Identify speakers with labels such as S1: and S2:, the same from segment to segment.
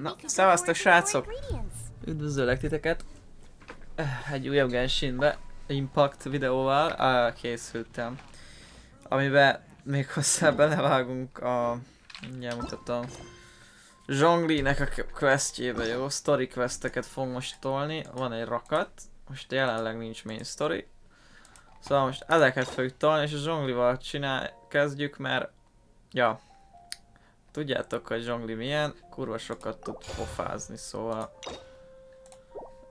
S1: Na, szevasztok srácok! Üdvözöllek titeket! Egy újabb Genshinbe, Impact videóval készültem. Amiben még hozzá belevágunk a... mindjárt mutatom. Zhonglinek a questjébe, jó? Story questeket fog most tolni. Van egy rakat. Most jelenleg nincs main story. Szóval most ezeket fogjuk tolni, és a Zhonglival kezdjük, mert... Ja. Tudjátok, hogy Zhongli milyen, kurva sokat tud pofázni, szóval...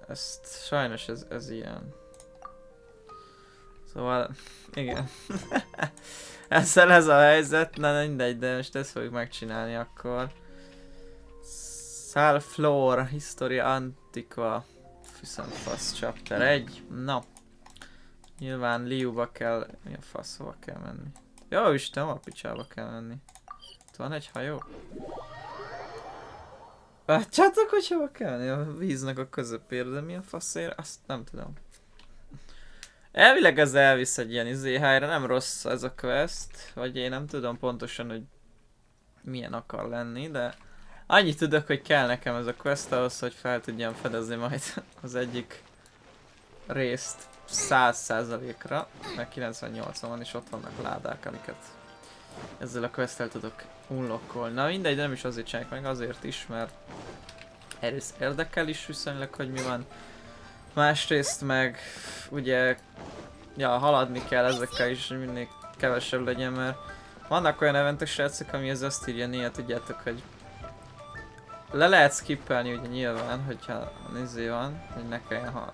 S1: Ezt sajnos ez ilyen. Szóval... Igen. Ezzel ez a helyzet, na mindegy, de most ezt fogjuk megcsinálni akkor. Salflor, Historia Antiqua. Fűszentfasz, chapter 1. Na. Nyilván Liuba kell... Mi a faszova kell menni? Jó Isten, a picsába kell menni. Itt van egy hajó? Látjátok, hogy hova kell menni? A víznek a közepére, de mi a faszért? Azt nem tudom. Elvileg ez elvisz egy ilyen izéhelyre, nem rossz ez a quest. Vagy én nem tudom pontosan, hogy milyen akar lenni, de... Annyit tudok, hogy kell nekem ez a quest ahhoz, hogy fel tudjam fedezni majd az egyik részt 100%-ra, mert 98-on van és ott vannak ládák, amiket ezzel a quest-tel tudok unlockolni. Na mindegy, de nem is azért csinálják meg, azért is, mert egyrészt érdekel is viszonylag, hogy mi van. Másrészt meg ugye, ja, haladni kell ezekkel is, hogy minél kevesebb legyen, mert vannak olyan eventek srácok, ami az azt írja néha, tudjátok, hogy le lehet skippelni ugye nyilván, hogyha nézé van, hogy ne kelljen,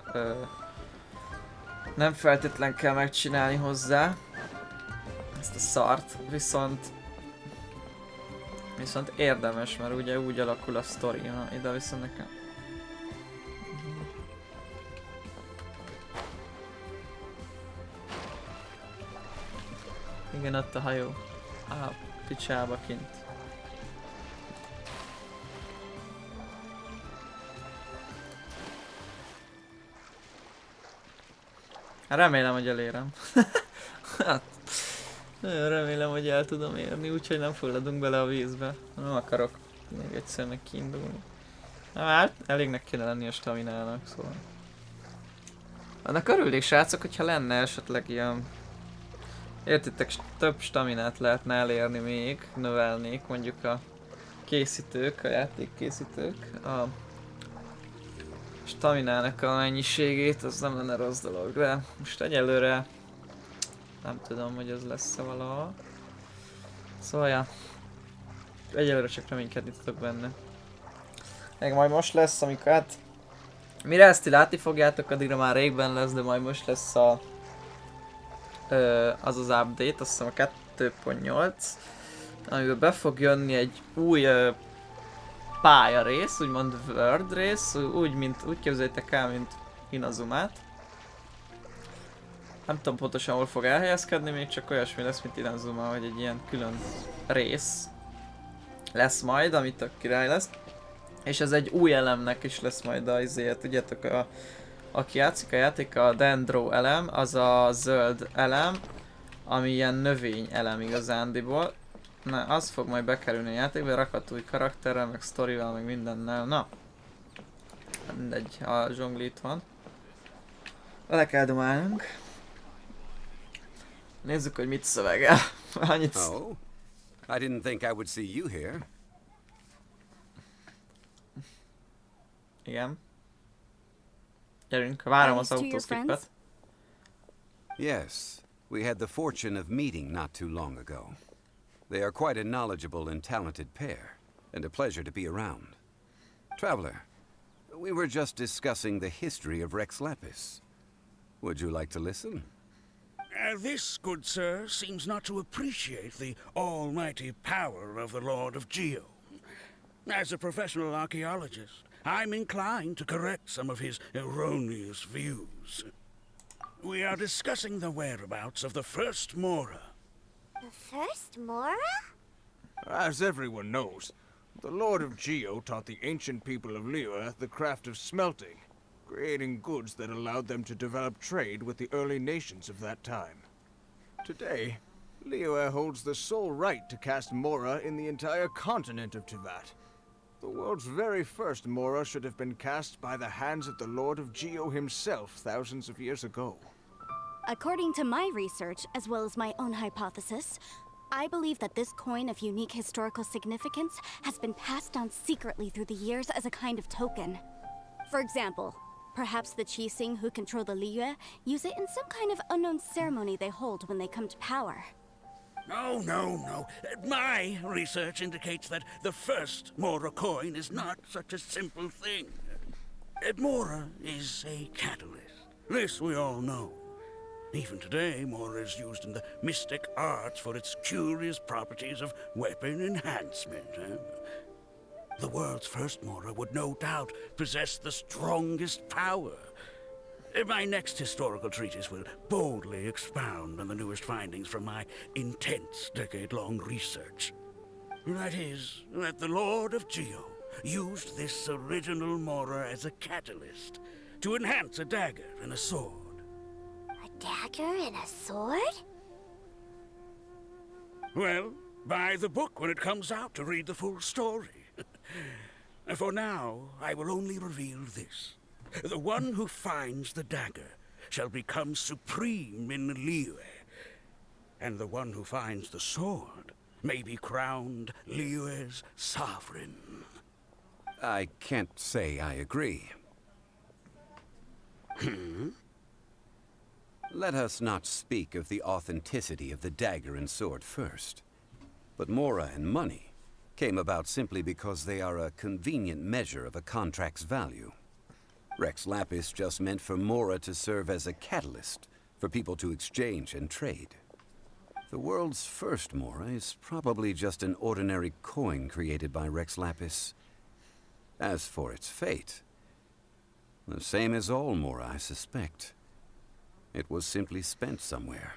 S1: nem feltétlen kell megcsinálni hozzá ezt a szart, viszont érdemes, mert ugye úgy alakul a sztori, ha ide viszont nekem. Igen, ott a hajó. Picsába kint. Remélem, hogy elérem. Hát, nagyon remélem, hogy el tudom érni, úgyhogy nem fulladunk bele a vízbe. Nem akarok még egyszer meg kiindulni. Na hát, elégnek kéne lenni a staminának, szóval. Annak örülnék srácok, hogyha lenne esetleg ilyen... Értitek, több staminát lehetne elérni még, növelnék mondjuk a készítők, a játékkészítők. A staminának a mennyiségét, az nem lenne rossz dolog, de most egyelőre nem tudom, hogy ez lesz-e valahol. Szóval ja, egyelőre csak reménykedni tudok benne. Meg majd most lesz, amikor hát... Mire ezt látni fogjátok, addigra már régben lesz, de majd most lesz a... az update, azt hiszem a 2.8, amiben be fog jönni egy új pályarész, úgymond world rész, úgy képzeljétek el, mint Inazumát. Nem tudom pontosan hol fog elhelyezkedni, még csak olyasmi lesz, mint Inazuma, hogy egy ilyen külön rész lesz majd, amit tök király lesz. És ez egy új elemnek is lesz majd a izéje, tudjátok, aki játszik a játék, a dendro elem, az a zöld elem, ami ilyen növény elem igazándiból. Na, az fog majd bekerülni a játékba, rakat új karakterrel, meg sztorival, meg mindennel. Na, mindegy, a Zhongli itt van. Vele kell dumálnunk. Nézzük, hogy mit szövegel. Annyit...
S2: Oh, I didn't think I would see you here.
S1: Igen. Gyerünk, várom az autószkipet.
S2: Yes, we had the fortune of meeting not too long ago. They are quite a knowledgeable and talented pair, and a pleasure to be around. Traveler, we were just discussing the history of Rex Lapis. Would you like to listen?
S3: This, good sir, seems not to appreciate the almighty power of the Lord of Geo. As a professional archaeologist, I'm inclined to correct some of his erroneous views. We are discussing the whereabouts of the first Mora.
S4: The first Mora?
S5: As everyone knows, the Lord of Geo taught the ancient people of Liyue the craft of smelting, creating goods that allowed them to develop trade with the early nations of that time. Today, Liyue holds the sole right to cast Mora in the entire continent of Teyvat. The world's very first Mora should have been cast by the hands of the Lord of Geo himself thousands of years ago.
S6: According to my research, as well as my own hypothesis, I believe that this coin of unique historical significance has been passed down secretly through the years as a kind of token. For example, perhaps the Qixing who control the Liyue use it in some kind of unknown ceremony they hold when they come to power.
S3: No. My research indicates that the first Mora coin is not such a simple thing. Mora is a catalyst. This we all know. Even today, Mora is used in the mystic arts for its curious properties of weapon enhancement. The world's first Mora would no doubt possess the strongest power. My next historical treatise will boldly expound on the newest findings from my intense decade-long research. That is, that the Lord of Geo used this original Mora as a catalyst to enhance a dagger and a sword.
S4: A dagger and a sword?
S3: Well, buy the book when it comes out to read the full story. For now, I will only reveal this. The one who finds the dagger shall become supreme in Liyue, and the one who finds the sword may be crowned Liyue's sovereign.
S2: I can't say I agree. Let us not speak of the authenticity of the dagger and sword first. But Mora and money came about simply because they are a convenient measure of a contract's value. Rex Lapis just meant for Mora to serve as a catalyst for people to exchange and trade. The world's first Mora is probably just an ordinary coin created by Rex Lapis. As for its fate, the same as all Mora, I suspect. It was simply spent somewhere.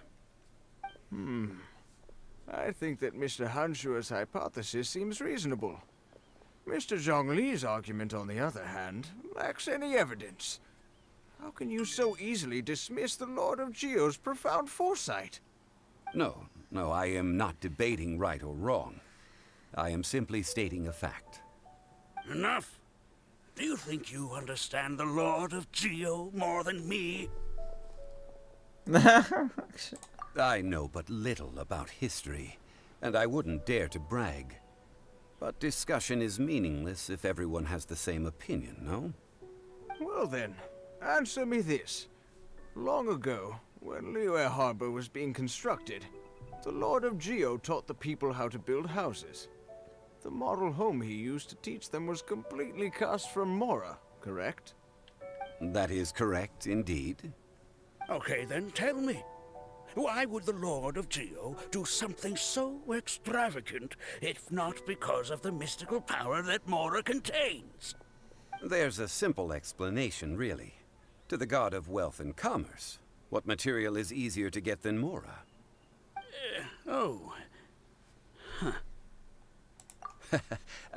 S5: I think that Mr. Hanshua's hypothesis seems reasonable. Mr. Zhongli's argument, on the other hand, lacks any evidence. How can you so easily dismiss the Lord of Geo's profound foresight?
S2: No, I am not debating right or wrong. I am simply stating a fact.
S3: Enough! Do you think you understand the Lord of Geo more than me?
S2: I know but little about history, and I wouldn't dare to brag. But discussion is meaningless if everyone has the same opinion, no?
S5: Well then, answer me this. Long ago, when Liyue Harbor was being constructed, the Lord of Geo taught the people how to build houses. The model home he used to teach them was completely cast from Mora, correct?
S2: That is correct, indeed.
S3: Okay, then tell me. Why would the Lord of Geo do something so extravagant if not because of the mystical power that Mora contains?
S2: There's a simple explanation, really. To the god of wealth and commerce, what material is easier to get than Mora?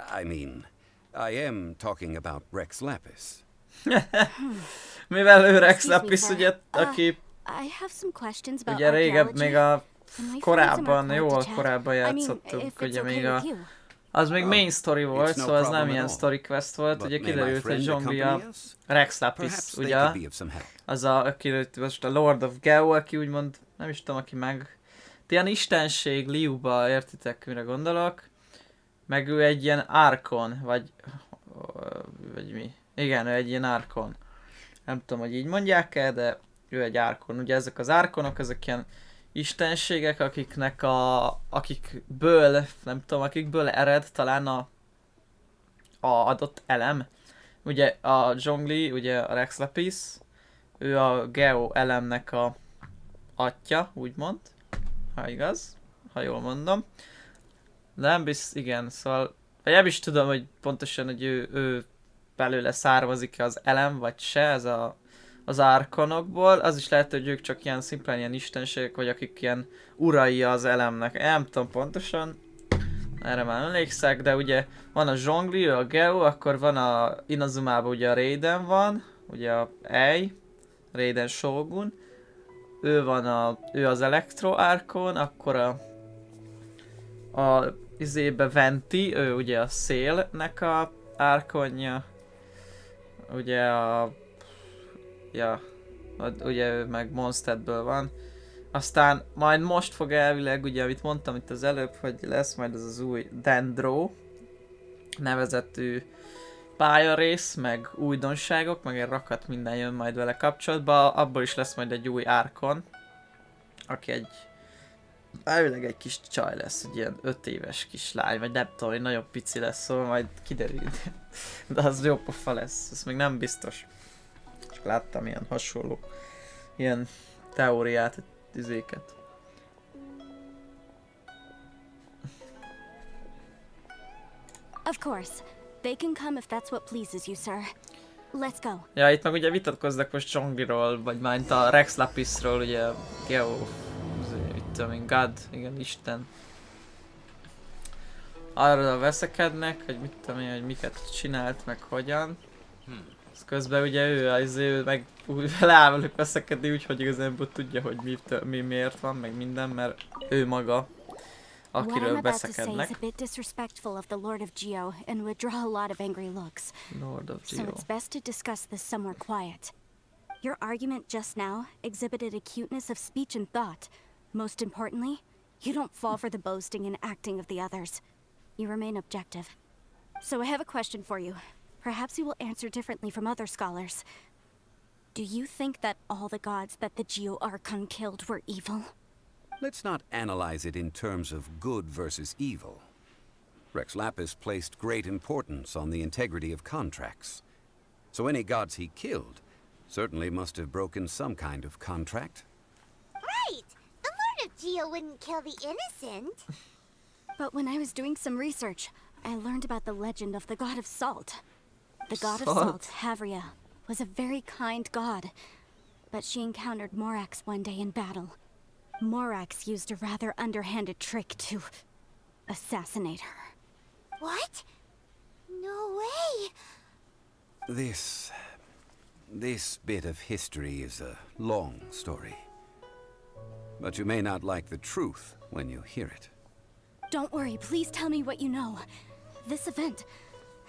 S2: I mean, I am talking about Rex Lapis.
S1: Mivel ő Rex Lapis, ugye, aki
S6: I have some questions about
S1: ugye régebb, még a
S6: and my friends
S1: korábban,
S6: are
S1: jóval
S6: chat.
S1: korábban
S6: I mean,
S1: játszottunk,
S6: if it's
S1: ugye
S6: okay
S1: még
S6: with
S1: a...
S6: you.
S1: Az még main story volt,
S2: It's no
S1: szóval az nem
S2: problem
S1: ilyen
S2: at all.
S1: story quest volt,
S2: But
S1: ugye
S2: may my
S1: kiderült, hogy
S2: friend
S1: Zhongli a
S2: accompany us?
S1: Rex Lapis,
S2: Perhaps they
S1: ugye?
S2: could be of some help.
S1: Az aki most a Lord of Geo, aki úgymond, nem is tudom, aki meg... Ilyen istenség Liuba, értitek, mire gondolok? Meg ő egy ilyen Arkon, vagy mi? Igen, ő egy ilyen Arkon. Nem tudom, hogy így mondják-e, de ő egy Arkon. Ugye ezek az Arkonok, ezek ilyen istenségek, akikből, nem tudom, akikből ered talán a adott elem. Ugye a Zhongli, ugye a Rex Lapis, ő a Geo elemnek a atya, úgymond, ha igaz, ha jól mondom. De nem igen, szóval, vagy nem is tudom, hogy pontosan, hogy ő belőle származik-e az elem, vagy se, ez az árkonokból. Az is lehet, hogy ők csak ilyen szimplán ilyen istenségek, vagy akik ilyen urai az elemnek. Nem tudom pontosan, erre már emlékszek, de ugye van a Zhongli, ő a Geo, akkor van a Inazumában ugye a Raiden van, ugye a Raiden Shogun. Ő az Electro Arkon, akkor a izébe Venti, ő ugye a szélnek a árkonja. Ugye ugye ő meg Mondstadtből van. Aztán majd most fog elvileg, ugye amit mondtam itt az előbb, hogy lesz majd ez az új Dendro nevezetű pályarész, meg újdonságok, meg egy rakat minden jön majd vele kapcsolatba. Abból is lesz majd egy új árkon, aki elvileg egy kis csaj lesz, egy ilyen 5 éves kislány, vagy nem tudom, hogy nagyon pici lesz, szóval majd kiderül. De az jó pofa lesz, ez még nem biztos. Csak láttam ilyen hasonló, ilyen teóriát, izéket.
S6: Of course. They can come if that's what pleases you, sir. Let's go.
S1: Ja, itt meg ugye vitatkoznak most Zhongliról, vagy majd a Rex Lapisról, ugye mit tudom én, God, igen, Isten. Arra veszekednek, hogy mit tudom én, hogy miket csinált, meg hogyan. Közben ugye ő meg leáll velük veszekedni, úgyhogy igazából tudja, hogy mi miért van, meg minden, mert ő maga,
S6: What I'm
S1: akiről
S6: about to say is
S1: veszekednek.
S6: a bit disrespectful of the Lord of Geo and would draw a lot of angry looks.
S1: Lord of
S6: So
S1: Geo.
S6: it's best to discuss this somewhere quiet. Your argument just now exhibited a cuteness of speech and thought. Most importantly, you don't fall for the boasting and acting of the others. You remain objective. So I have a question for you. Perhaps you will answer differently from other scholars. Do you think that all the gods that the Geo Archon killed were evil?
S2: Let's not analyze it in terms of good versus evil. Rex Lapis placed great importance on the integrity of contracts. So any gods he killed certainly must have broken some kind of contract.
S4: Right! The Lord of Geo wouldn't kill the innocent.
S6: But when I was doing some research, I learned about the legend of the god of salt. The god of
S1: Salt?
S6: salt, Havria, was a very kind god. But she encountered Morax one day in battle. Morax used a rather underhanded trick to assassinate her.
S4: What? No way!
S2: This bit of history is a long story. But you may not like the truth when you hear it.
S6: Don't worry, please tell me what you know. This event,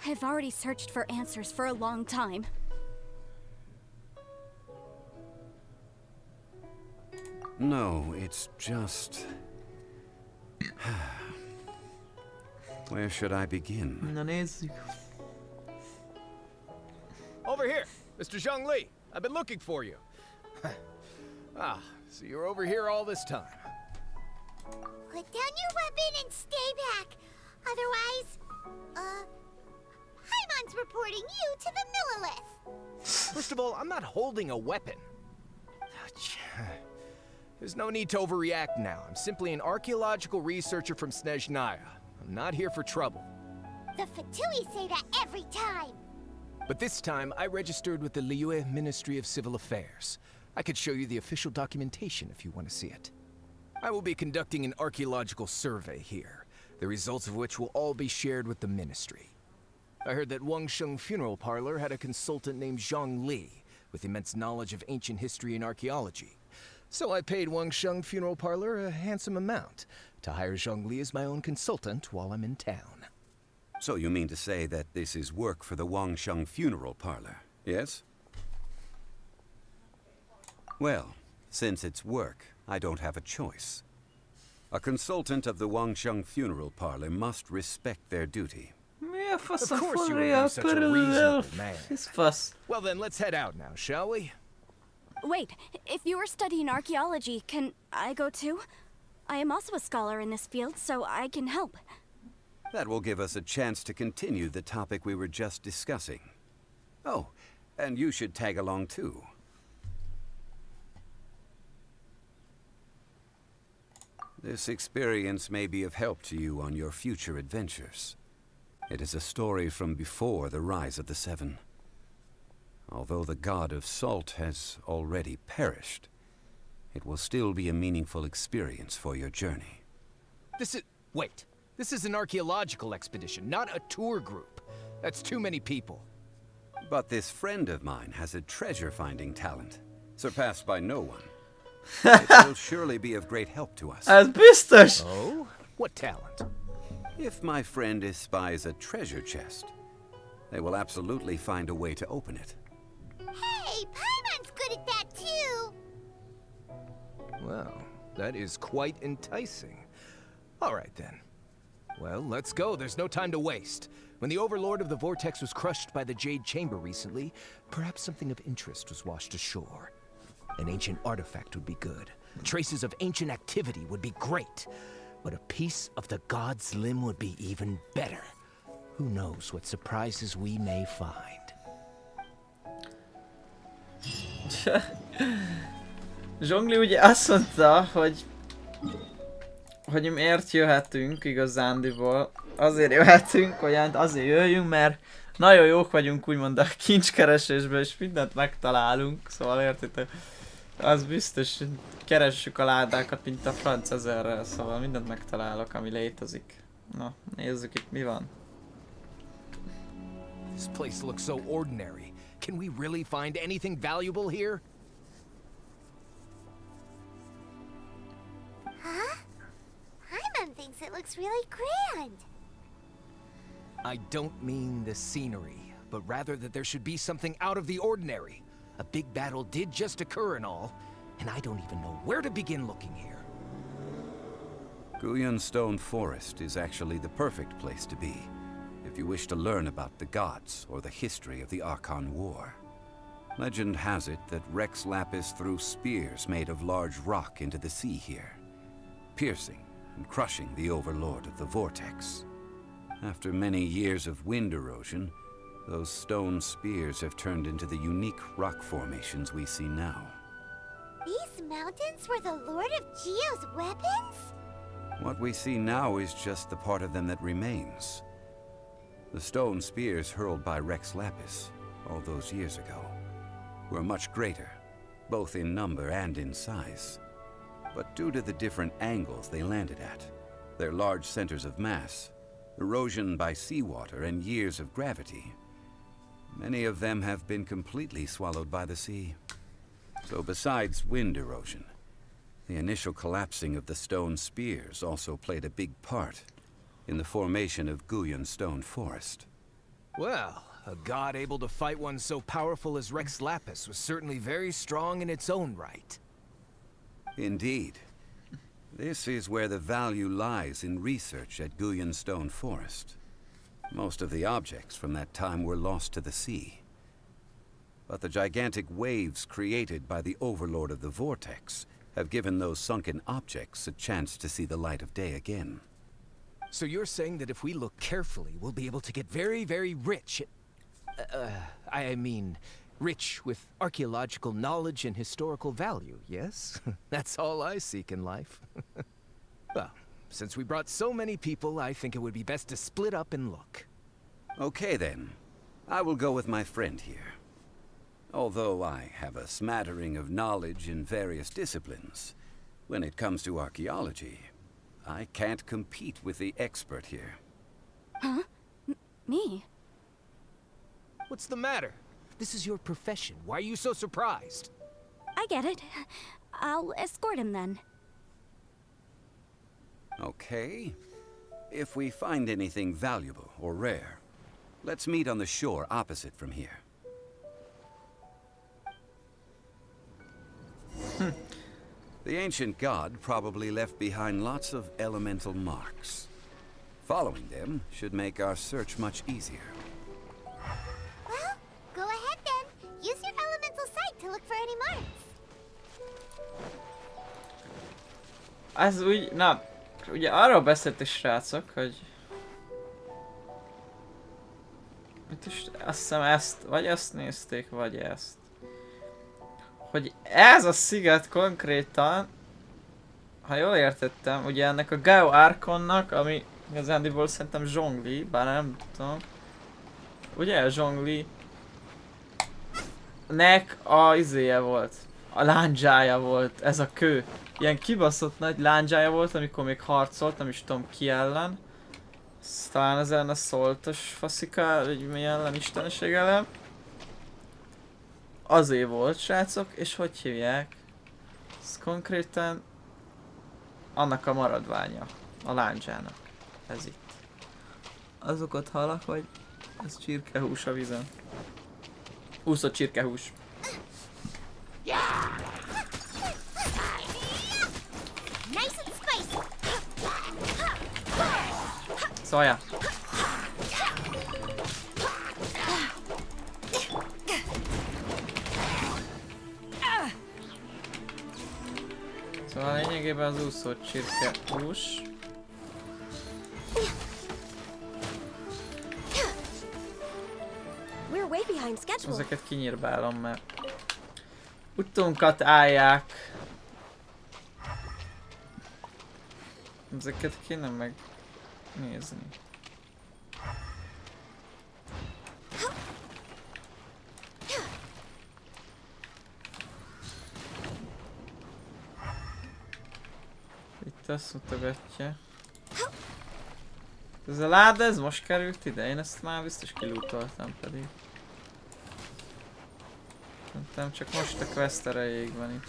S6: I've already searched for answers for a long time.
S2: No, it's just... Where should I begin?
S1: Na nézzük.
S7: Over here, Mr. Zhongli. I've been looking for you. So you're over here all this time.
S4: Put down your weapon and stay back. Otherwise, Hymon's reporting you to the Millilith.
S7: First of all, I'm not holding a weapon. There's no need to overreact now. I'm simply an archaeological researcher from Snezhnaya. I'm not here for trouble.
S4: The Fatui say that every time.
S7: But this time, I registered with the Liyue Ministry of Civil Affairs. I could show you the official documentation if you want to see it. I will be conducting an archaeological survey here, the results of which will all be shared with the ministry. I heard that Wangsheng Funeral Parlor had a consultant named Zhongli, with immense knowledge of ancient history and archaeology. So I paid Wangsheng Funeral Parlor a handsome amount to hire Zhongli as my own consultant while I'm in town.
S2: So you mean to say that this is work for the Wangsheng Funeral Parlor, yes? Well, since it's work, I don't have a choice. A consultant of the Wangsheng Funeral Parlor must respect their duty.
S1: Mi a fasz a
S7: Of course you would
S1: forja
S7: be such a reasonable man.
S1: Ez fasz.
S7: Well then, let's head out now, shall we?
S6: Wait, if you are studying archaeology, can I go too? I am also a scholar in this field, so I can help.
S2: That will give us a chance to continue the topic we were just discussing. Oh, and you should tag along too. This experience may be of help to you on your future adventures. It is a story from before the rise of the Seven. Although the god of salt has already perished, it will still be a meaningful experience for your journey.
S7: Wait. This is an archaeological expedition, not a tour group. That's too many people.
S2: But this friend of mine has a treasure-finding talent, surpassed by no one. It will surely be of great help to us.
S1: Ez biztos!
S7: Oh? What talent?
S2: If my friend espies a treasure chest, They will absolutely find a way to open it.
S4: Hey, Paimon's good at that too.
S7: Well, that is quite enticing. All right then. Well, let's go. There's no time to waste. When the Overlord of the Vortex was crushed by the Jade Chamber recently, perhaps something of interest was washed ashore. An ancient artifact would be good. Traces of ancient activity would be great. But a piece of the god's limb would be even better. Who knows what surprises we may find.
S1: Zhongli ugye azt mondta, hogy miért jöhetünk igazándiból. Azért jöhetünk, vagy azért jöjjünk, mert nagyon jók vagyunk úgymond a kincskeresésben, és mindent megtalálunk. Szóval értitek? Az biztos, hogy keressük a ládákat, mint a franc ezerrel, szóval mindent megtalálok, ami létezik. Na, nézzük itt mi van.
S7: This place looks so ordinary. Can we really find anything valuable here?
S4: Huh? Paimon thinks it looks really grand.
S7: I don't mean the scenery, but rather that there should be something out of the ordinary. A big battle did just occur and all, and I don't even know where to begin looking here.
S2: Guyan Stone Forest is actually the perfect place to be, if you wish to learn about the gods or the history of the Archon War. Legend has it that Rex Lapis threw spears made of large rock into the sea here, piercing and crushing the Overlord of the Vortex. After many years of wind erosion, those stone spears have turned into the unique rock formations we see now.
S4: These mountains were the Lord of Geo's weapons?
S2: What we see now is just the part of them that remains. The stone spears hurled by Rex Lapis all those years ago were much greater, both in number and in size. But due to the different angles they landed at, their large centers of mass, erosion by seawater, and years of gravity, many of them have been completely swallowed by the sea. So besides wind erosion, the initial collapsing of the stone spears also played a big part in the formation of Guyan Stone Forest.
S7: Well, a god able to fight one so powerful as Rex Lapis was certainly very strong in its own right.
S2: Indeed. This is where the value lies in research at Guyan Stone Forest. Most of the objects from that time were lost to the sea. But the gigantic waves created by the Overlord of the Vortex have given those sunken objects a chance to see the light of day again.
S7: So you're saying that if we look carefully, we'll be able to get very, very rich. I mean, rich with archaeological knowledge and historical value, yes? That's all I seek in life. Well, since we brought so many people, I think it would be best to split up and look.
S2: Okay then. I will go with my friend here. Although I have a smattering of knowledge in various disciplines, when it comes to archaeology, I can't compete with the expert here.
S6: Huh? Me?
S7: What's the matter? This is your profession. Why are you so surprised?
S6: I get it. I'll escort him then.
S2: Okay. If we find anything valuable or rare, let's meet on the shore opposite from here. The ancient god probably left behind lots of elemental marks. Following them should make our search much easier.
S4: Well, go ahead then. Use your elemental sight to look for any marks.
S1: Ez úgy, na, ugye arról beszéltek srácok, hogy... Mit is, azt hiszem ezt, vagy ezt nézték, vagy ezt. Hogy ez a sziget konkrétan, ha jól értettem, ugye ennek a Geo Archonnak, ami igazándiból szerintem Zhongli, bár nem tudom. Ugye Zhongli nek a izéje volt, a lándzsája volt, ez a kő. Ilyen kibaszott nagy lándzsája volt, amikor még harcolt, nem is tudom ki ellen. Talán ez ellen a szoltos faszika, vagy mi ellen, istenesség ellen. Azért volt, srácok, és hogy hívják? Ez konkrétan annak a maradványa, a lándzsának. Ez itt. Azokat hallak, hogy Ez csirkehús a vízen. Úszott csirkehús.
S4: Nice and spicy.
S1: Szóljál! Szóval lényegében az úszott csirkehús.
S8: We're way behind schedule.
S1: Ezeket kinyírbálom, mert utunkat állják. Ezeket kéne megnézni. Itt azt mutogatja. Ez a láda, ez most került ide? Én ezt már biztos kilútoltam pedig. Nem csak most a quest erejéig van itt.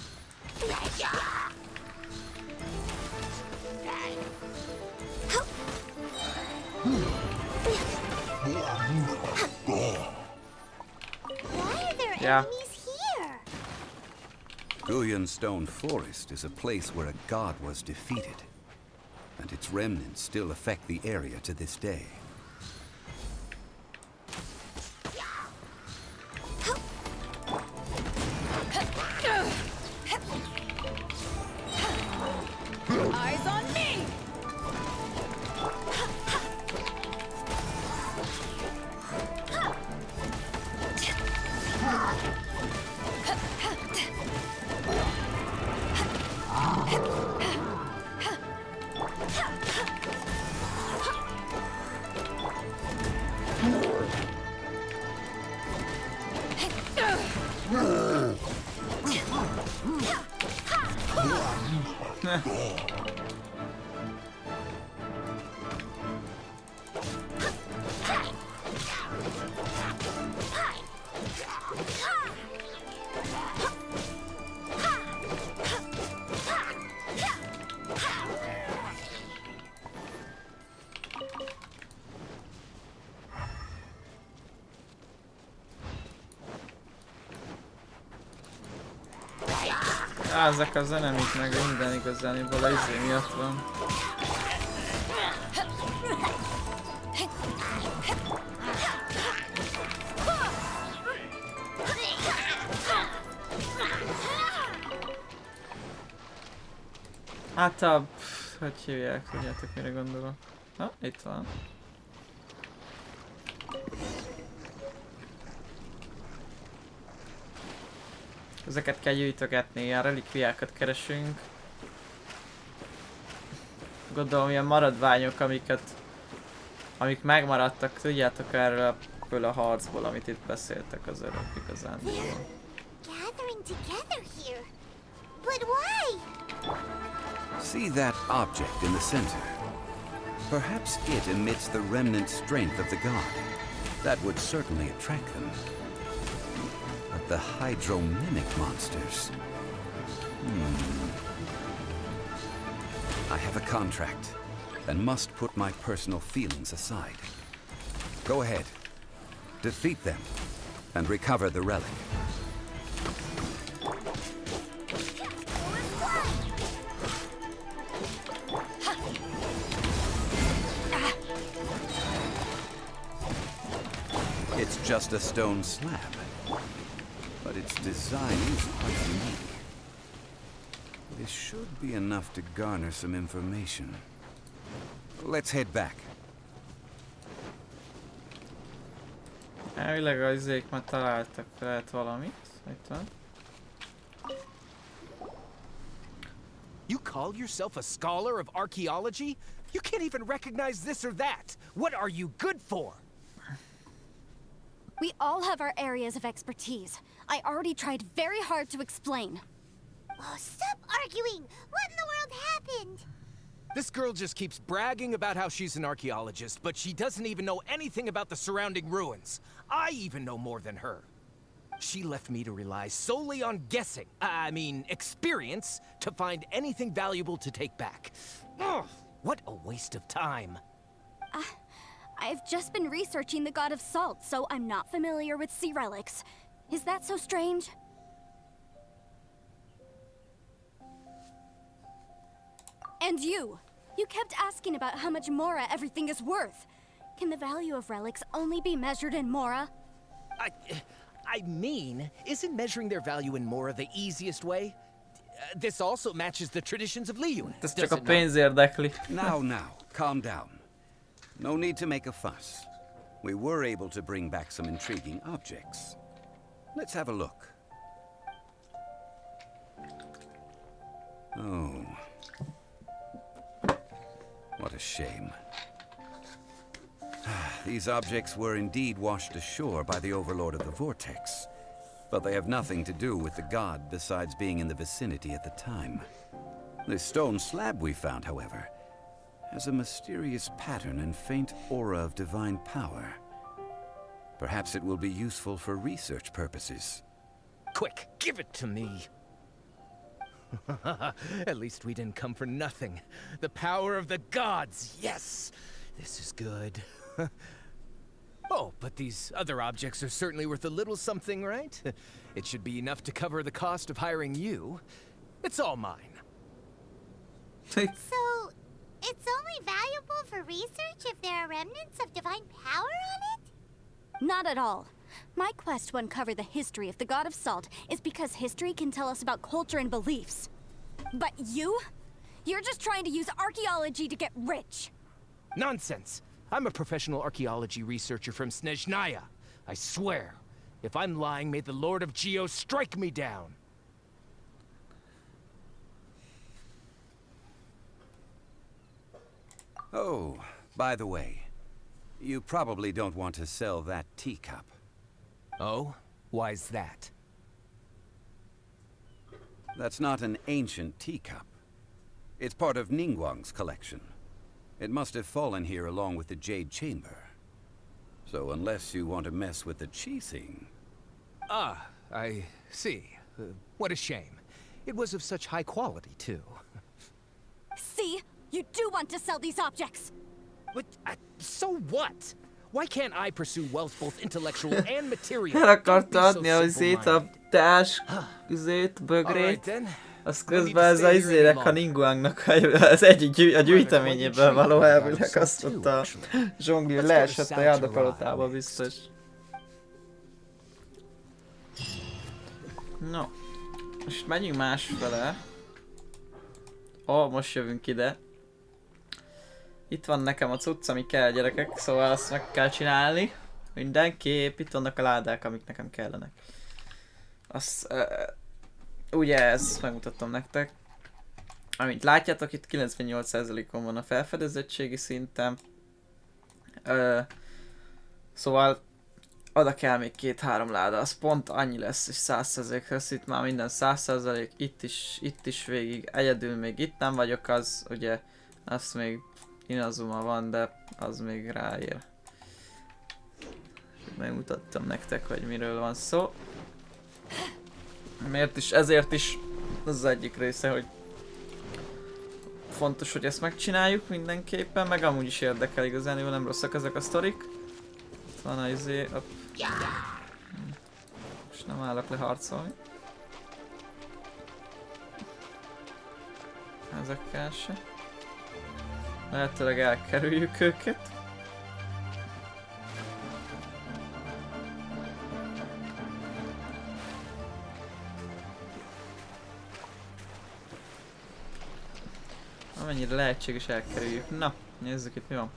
S4: Why are there
S1: Yeah.
S4: enemies here?
S2: Gullion Forest is a place where a god was defeated, and its remnants still affect the area to this day.
S8: Eyes on me!
S1: Ezek a zenemik meg minden igazániból az izé miatt van. Hát a... hogy hívják, tudjátok mire gondolok. Na, itt van. Ezeket kell gyűjtögetni, ilyen relikviákat keresünk. Gondolom ilyen maradványok, amik megmaradtak, tudjátok erről a harcból, amit itt beszéltek az előbb igazán.
S4: Gathering together here. But why?
S2: See that object in the center? Perhaps it emits the remnant strength of the god. That would certainly attract them. But the hydro-mimic monsters... I have a contract, and must put my personal feelings aside. Go ahead. Defeat them, and recover the relic. It's just a stone slab, but its design is quite unique. This should be enough to garner some information. Let's head back.
S1: Elvileg az izék már találtak lehet valamit. Itt van.
S7: You call yourself a scholar of archaeology? You can't even recognize this or that. What are you good for?
S6: We all have our areas of expertise. I already tried very hard to explain.
S4: Oh, stop arguing! What in the world happened?
S7: This girl just keeps bragging about how she's an archaeologist, but she doesn't even know anything about the surrounding ruins. I even know more than her. She left me to rely solely on guessing, I mean experience, to find anything valuable to take back. Ugh, what a waste of time.
S6: I've just been researching the god of salt, so I'm not familiar with sea relics. Is that so strange? And you kept asking about how much Mora everything is worth. Can the value of relics only be measured in Mora?
S7: I mean, isn't measuring their value in Mora the easiest way? This also matches the traditions of Liyue.
S1: Ez csak a pénz érdekli.
S2: Now, calm down. No need to make a fuss. We were able to bring back some intriguing objects. Let's have a look. Oh. What a shame. These objects were indeed washed ashore by the Overlord of the Vortex, but they have nothing to do with the god besides being in the vicinity at the time. This stone slab we found, however, has a mysterious pattern and faint aura of divine power. Perhaps it will be useful for research purposes.
S7: Quick, give it to me. At least we didn't come for nothing. The power of the gods, yes! This is good. Oh, but these other objects are certainly worth a little something, right? It should be enough to cover the cost of hiring you. It's all mine.
S4: So, it's only valuable for research if there are remnants of divine power on it?
S6: Not at all. My quest to uncover the history of the god of salt is because history can tell us about culture and beliefs. But you're just trying to use archaeology to get rich.
S7: Nonsense! I'm a professional archaeology researcher from Snezhnaya. I swear, if I'm lying, may the Lord of Geo strike me down.
S2: Oh, by the way, you probably don't want to sell that teacup.
S7: Oh? Why's that?
S2: That's not an ancient teacup. It's part of Ningguang's collection. It must have fallen here along with the Jade Chamber. So unless you want to mess with the Qixing...
S7: Ah, I see. What a shame. It was of such high quality, too.
S6: See? You do want to sell these objects!
S7: But, so what? Why can't I pursue wealth both intellectual and material?
S1: El akarta adni a társ, bögrét. Az közben ez a izének a Ningguangnak az egyik a gyűjteményéből való elvileg azt mondta a Zhongli, hogy leesett a járdapalotába biztos. No, most megyünk másfele. Most jövünk ide. Itt van nekem a cucc, ami kell, gyerekek, szóval azt meg kell csinálni. Mindenképp itt vannak a ládák, amik nekem kellenek. Azt, ugye ezt megmutattam nektek. Amint látjátok, itt 98%-on van a felfedezettségi szintem. Szóval oda kell még 2-3 láda, az pont annyi lesz, és 100% lesz, itt már minden 100%, itt is végig, egyedül még itt nem vagyok, az ugye, azt még Inazuma van, de az még ráér. Megmutattam nektek, hogy miről van szó. Miért is, ezért is az egyik része, hogy fontos, hogy ezt megcsináljuk mindenképpen, meg amúgy is érdekel igazán, nem rosszak ezek a sztorik. Itt van a izé, most nem állok le harcolni. Ezekkel se. Lehetőleg elkerüljük őket. Amennyire lehetséges elkerüljük. Na, nézzük itt mi van.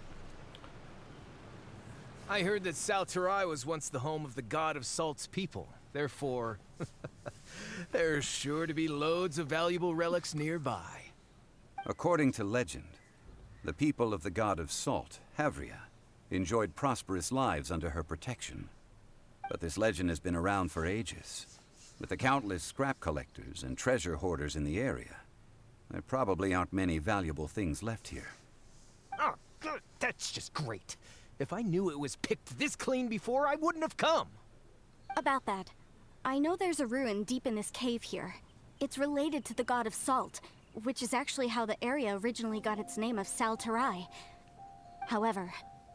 S7: I heard that Salterai was once the home of the god of salt's people. Therefore, there's sure to be loads of valuable relics nearby.
S2: According to legend, the people of the god of salt, Havria, enjoyed prosperous lives under her protection. But this legend has been around for ages. With the countless scrap collectors and treasure hoarders in the area, there probably aren't many valuable things left here.
S7: Oh, good. That's just great. If I knew it was picked this clean before, I wouldn't have come.
S6: About that, I know there's a ruin deep in this cave here. It's related to the god of salt, which is actually how the area originally got its name of Salterai. However,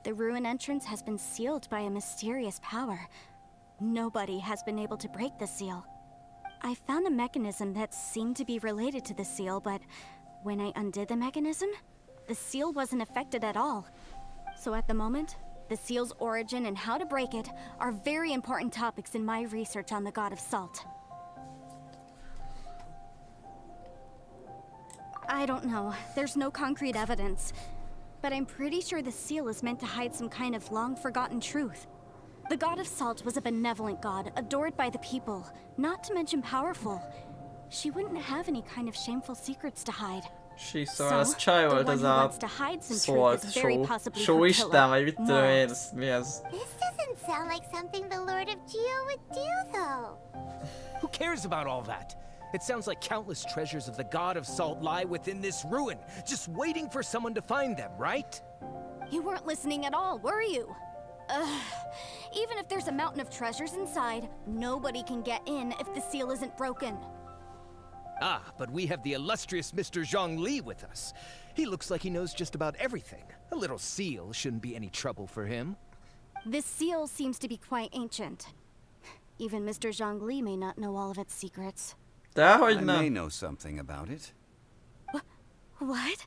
S6: The ruin entrance has been sealed by a mysterious power. Nobody has been able to break the seal. I found a mechanism that seemed to be related to the seal, but when I undid the mechanism, the seal wasn't affected at all. So at the moment, the seal's origin and how to break it are very important topics in my research on the God of Salt. I don't know. There's no concrete evidence. But I'm pretty sure the seal is meant to hide some kind of long-forgotten truth. The God of Salt was a benevolent god, adored by the people, not to mention powerful. She wouldn't have any kind of shameful secrets to hide.
S1: Szóval az csaj volt az a szólt sóisten, vagy mit tudom én, mi ez?
S4: This doesn't sound like something the Lord of Geo would do, though.
S7: Who cares about all that? It sounds like countless treasures of the God of Salt lie within this ruin, just waiting for someone to find them, right?
S6: You weren't listening at all, were you? Even if there's a mountain of treasures inside, nobody can get in if the seal isn't broken.
S7: Ah, but we have the illustrious Mr. Zhongli with us. He looks like he knows just about everything. A little seal shouldn't be any trouble for him.
S6: This seal seems to be quite ancient. Even Mr. Zhongli may not know all of its secrets.
S2: I may know something about it.
S6: What?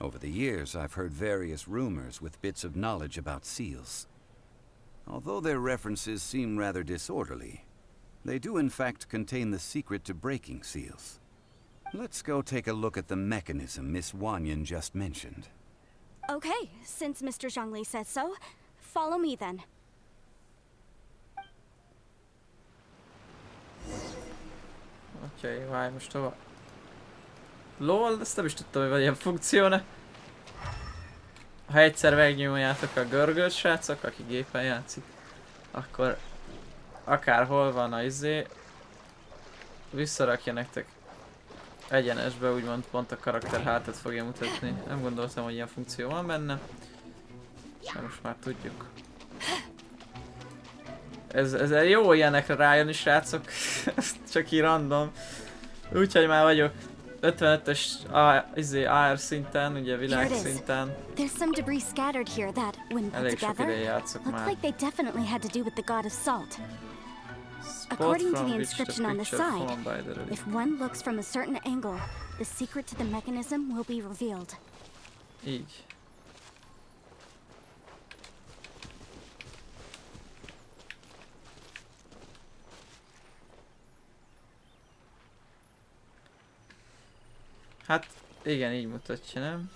S2: Over the years, I've heard various rumors with bits of knowledge about seals. Although their references seem rather disorderly, they do in fact contain the secret to breaking seals. Let's go take a look at the mechanism Miss Wanyan just mentioned.
S6: Okay, since Mr. Zhongli says so, follow me then.
S1: Oké, várj most hova? LOL, ezt nem is tudtam, hogy van ilyen funkcióna. Ha egyszer megnyomjátok a görgöt, srácok, aki gépen játszik, akkor akárhol van a visszarakja nektek egyenesbe, úgymond pont a karakter hátat fogja mutatni. Nem gondoltam, hogy ilyen funkció van benne. De most már tudjuk. Ez jó ilyenekre rájönni, srácok. Csak így random. Úgyhogy már vagyok 55-ös AR szinten, ugye világ szinten.
S6: There's some debris scattered here that, when put together, look like they definitely had to do with the God of Salt. According to the inscription on the side, if one looks from a certain angle, the secret to the mechanism will be revealed.
S1: Így. Hát, igen, így mutatja, nem?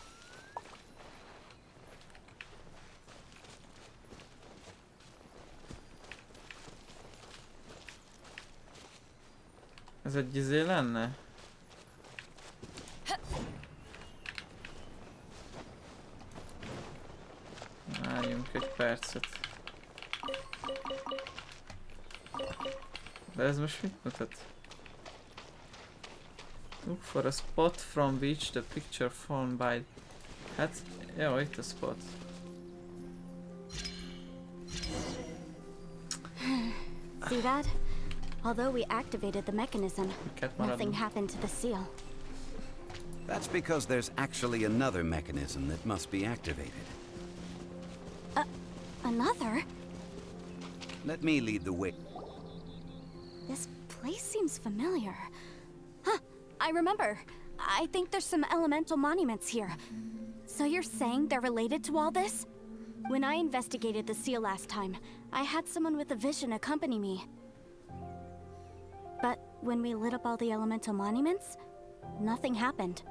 S1: Ez egy lenne? Várjunk egy percet. De ez most mit mutat? Look for a spot from which the picture formed by... Hát, jó, itt a spot.
S6: See that? Although we activated the mechanism, nothing happened to the seal.
S2: That's because there's actually another mechanism that must be activated.
S6: Another?
S2: Let me lead the way.
S6: This place seems familiar. Huh, I remember. I think there's some elemental monuments here. So you're saying they're related to all this? When I investigated the seal last time, I had someone with a vision accompany me. But when we lit up all the elemental monuments, nothing happened.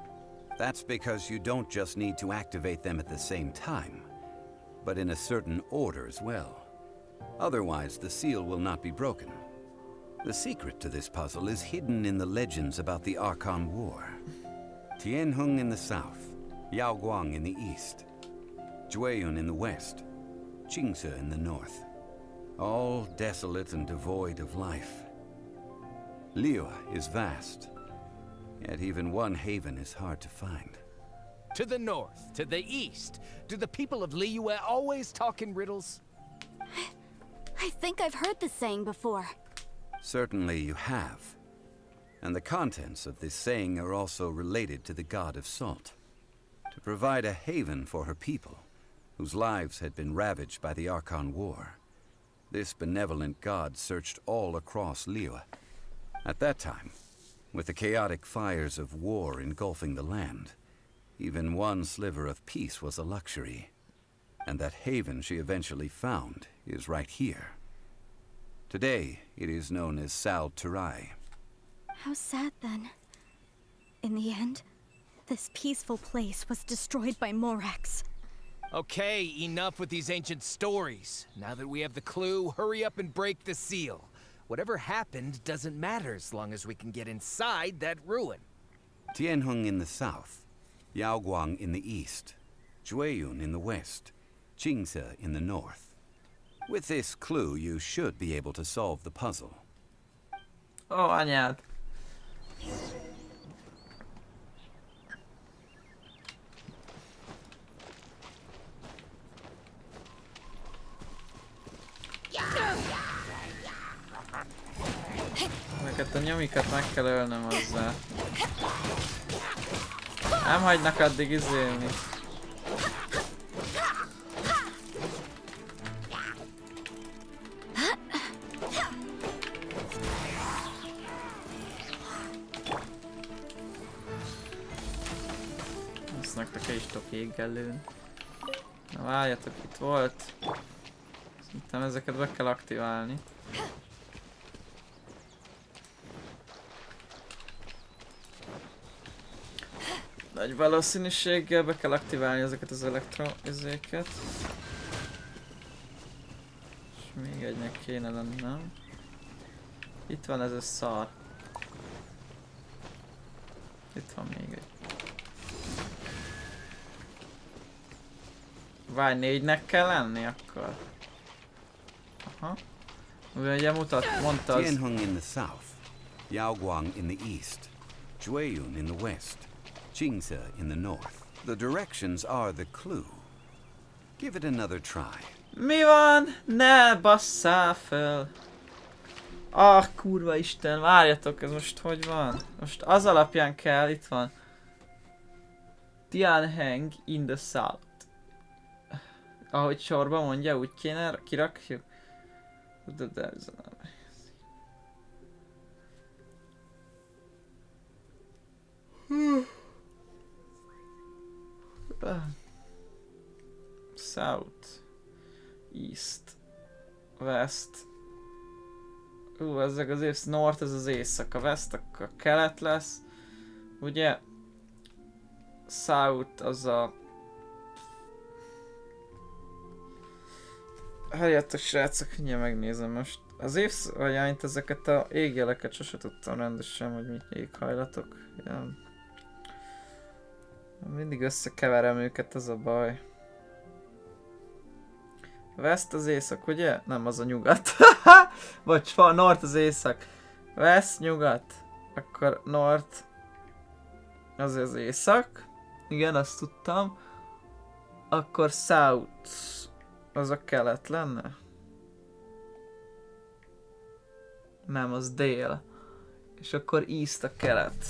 S2: That's because you don't just need to activate them at the same time, but in a certain order as well. Otherwise, the seal will not be broken. The secret to this puzzle is hidden in the legends about the Archon War. Tianheng in the south, Yaoguang in the east, Jueyun in the west, Qingce in the north. All desolate and devoid of life. Liyue is vast, yet even one haven is hard to find.
S7: To the north, to the east. Do the people of Liyue always talk in riddles?
S6: I think I've heard this saying before.
S2: Certainly you have. And the contents of this saying are also related to the God of Salt. To provide a haven for her people, whose lives had been ravaged by the Archon War. This benevolent god searched all across Liyue. At that time, with the chaotic fires of war engulfing the land, even one sliver of peace was a luxury. And that haven she eventually found is right here. Today, it is known as Sal Turai.
S6: How sad then. In the end, this peaceful place was destroyed by Morax.
S7: Okay, enough with these ancient stories. Now that we have the clue, hurry up and break the seal. Whatever happened doesn't matter as long as we can get inside that ruin.
S2: Tianheng in the south, Yaoguang in the east, Jueyun in the west, Qingse in the north. With this clue, you should be able to solve the puzzle.
S1: Ó, anyád. Ezeket a nyomikat meg kell ölnöm hozzá. Nem hagynak addig izélni. Nektek is tudok éggel lőni. Na várjatok, itt volt. Szerintem ezeket be kell aktiválni. Nagy valószínűséggel be kell aktiválni ezeket az elektroizéket. És még egynek kéne lennem. Itt van ez a szar. Itt van még egy. Várj, 4-nek kell lenni akkor? Aha. Ugye mondta az...
S2: Tianheng in the south, Yaoguang in the east, Jueyun in the west, Qingse in the north. The directions are the clue. Give it another try.
S1: Mi van? Ne basszál fel! Ah, kurva isten, várjatok, ez most hogy van? Most az alapján kell, itt van. Tianheng in the south. Ahogy sorba mondja, úgy kéne kirakjuk. De ez nem. South, East, West. Ezek az North, ez az észak, a West, akkor a kelet lesz. Ugye? South az a... Halljátok srácok, mindjárt megnézem most. Az évszavajányt, ezeket a égjeleket sose tudtam rendesen, hogy mit éghajlatok. Ja. Mindig összekeverem őket, az a baj. West az észak, ugye? Nem, az a nyugat. Vagy North az észak. West, nyugat. Akkor North az az észak. Igen, azt tudtam. Akkor South az a kelet lenne? Nem, az dél. És akkor East a kelet.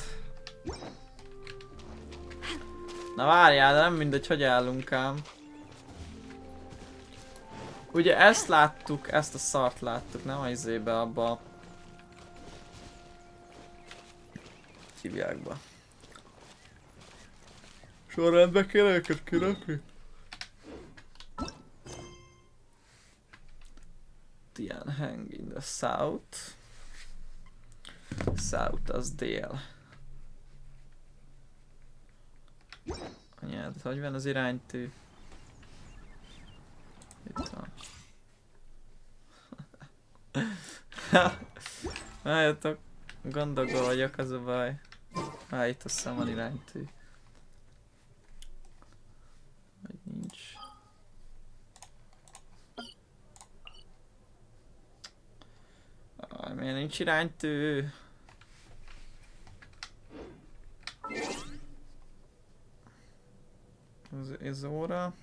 S1: Na várjál, de nem mindegy, hogy állunk ám. Ugye ezt láttuk, ezt a szart láttuk, nem az izébe, abba a... hívjákba. Sorrendbe kéne őket kirakni? Tianheng in the south. South az dél. Anyád, hogy van az iránytű? Itt van. Várjatok, gondokban vagyok, az a baj. Itt azt hiszem van iránytű. Vagy nincs. Miért nincs iránytű? Az óra.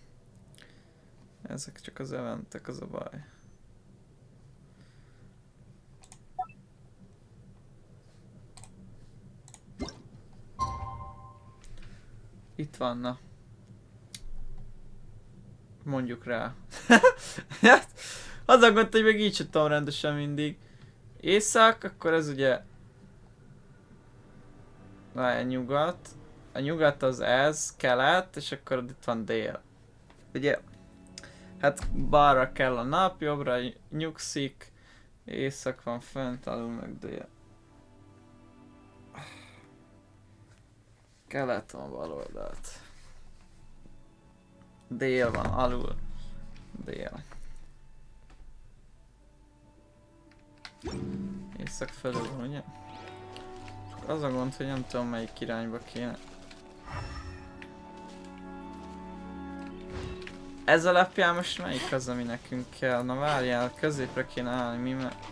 S1: Ezek csak az eventek, az a baj. Itt van, na. Mondjuk rá. Az a gond, hogy meg így sem tudom rendesen mindig. Észak, akkor ez ugye... Várj, nyugat. A nyugat az ez, kelet, és akkor itt van dél. Ugye? Hát balra kell a nap, jobbra nyugszik. Észak van fönt, alul meg dél. Kelet van bal oldalt. Dél van, alul. Dél. Észak felül, ugye? Csak az a gond, hogy nem tudom melyik irányba kéne. Ez alapján most melyik az, ami nekünk kell? Na várjál, középre kéne állni, mi mert...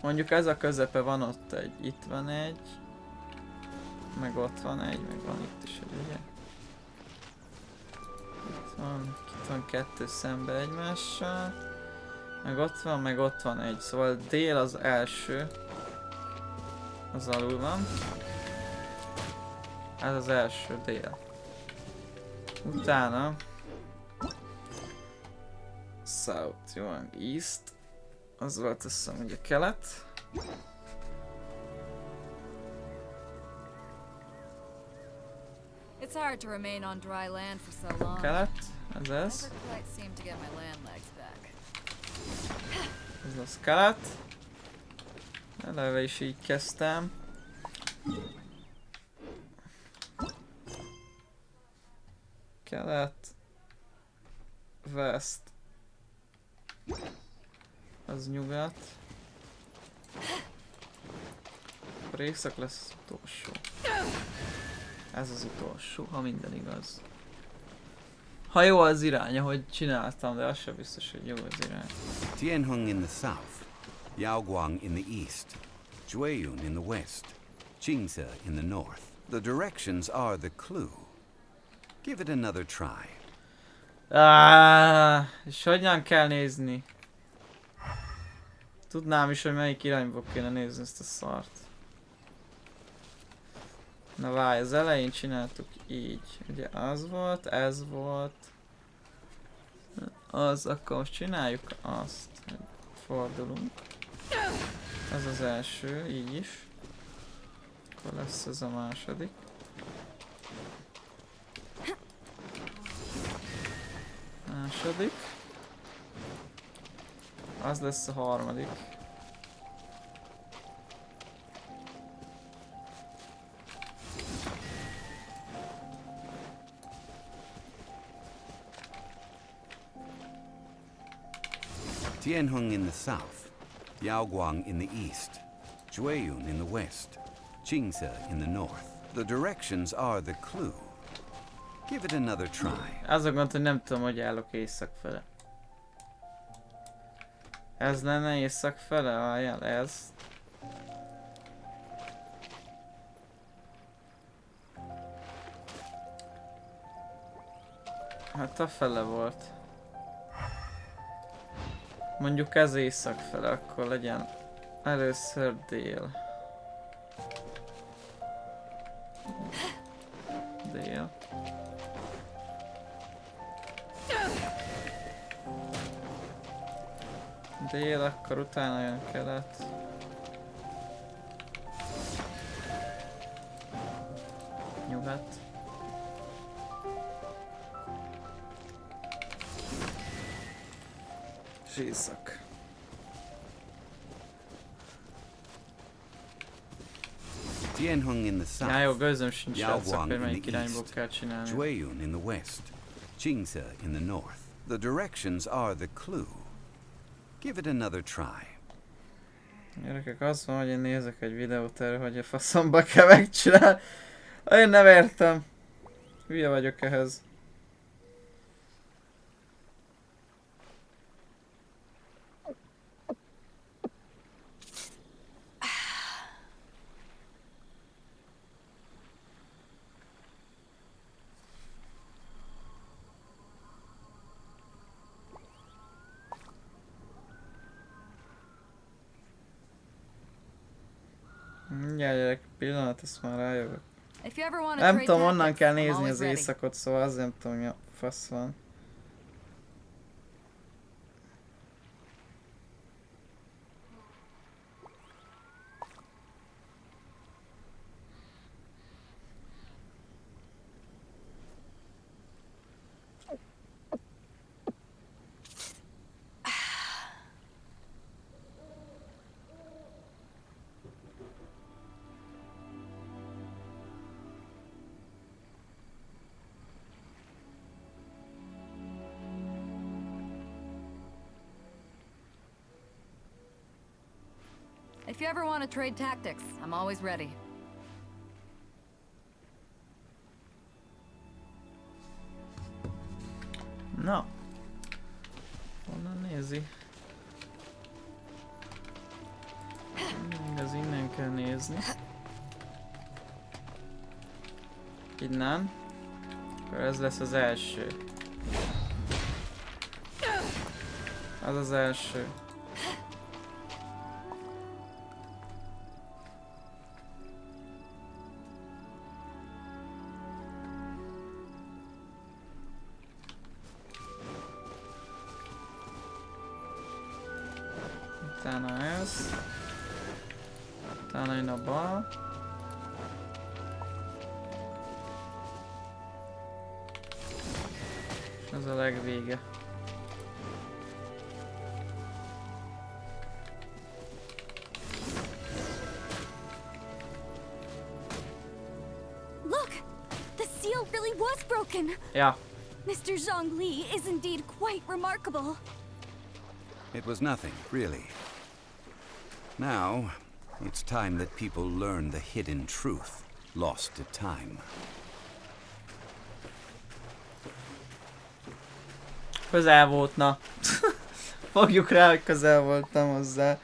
S1: Mondjuk ez a közepe van ott egy, itt van egy. Meg ott van egy, meg van itt is egy, ugye? Itt van kettő szembe egymással. Meg ott van egy, szóval dél az első. Az alul van. Ez az első dél. Utána South, jó, East. Az volt azt hiszem, ugye kelet.
S8: It's hard to remain on dry land for so long.
S1: Kelet, ez ez.
S8: Never quite seem to get my land legs back.
S1: Ez az kelet. Eleve is így kezdtem. Kelet. West. Az nyugat. Akkor észak lesz az utolsó. Ez az utolsó, ha minden igaz. Ha jó az irány, ahogy csináltam, de az sem biztos, hogy jó az irány.
S2: Tianheng in the south, Yaoguang in the east, Zhuiyun in the west, Qingze in the north. The directions are the clue. Give it another try.
S1: És hogyan kell nézni? Tudnám is, hogy melyik irányba kéne nézni ezt a szart. Na várj, az elején csináltuk így. Ugye az volt, ez volt. Az, akkor most csináljuk azt. Fordulunk. Ez az első, így is. Akkor lesz ez a második. Második. Az lesz a harmadik.
S2: Tianheng in the south, Yaoguang in the east, Zhuiyun in the west, Qingze in the north. The directions are the clue. Give it another try.
S1: Az a gond, hogy nem tudom, hogy állok észak fele. Ez lenne észak fele? Várjál, ez. Hát a fele volt. Mondjuk ez észak fele, akkor legyen először dél. Dél. Dél, akkor utána jön kelet. Nyugat. És észak.
S2: Tianheng in the south.
S1: Já, jó, gőzöm sincs srácok,
S2: Yaoguang
S1: hogy
S2: in
S1: melyik
S2: the
S1: irányból
S2: east,
S1: kell csinálni.
S2: Zhuiyun in the west, Qingze in the north. The directions are the clue. Give it another try.
S1: Gyerekek, az van, hogy én nézek egy videót erről, hogy a faszomba kell megcsinálni. Én nem értem. Hülye vagyok ehhez. Mindjárt gyerek, pillanat, ezt már rájövök.
S8: If you ever want to
S1: Nem
S8: trade
S1: tudom, onnan
S8: tactics,
S1: kell
S8: I'm
S1: nézni
S8: always
S1: az
S8: ready.
S1: éjszakot, szóval azért nem tudom, mi a fasz van.
S8: If you ever want to trade tactics, I'm always ready.
S1: Na. Honnan nézi? Igaz, innen kell nézni. Innen. Akkor ez lesz az első. Az az első. Utána ez. Utána jön a bal. Ez a legvége.
S6: Look! The seal really was broken!
S1: Ja.
S6: Mr. Zhongli is indeed quite remarkable.
S2: It was nothing, really. Now, it's time that people learn the hidden truth, lost to time.
S1: Közel volt, na. Fogjuk rá, hogy közel voltam hozzá.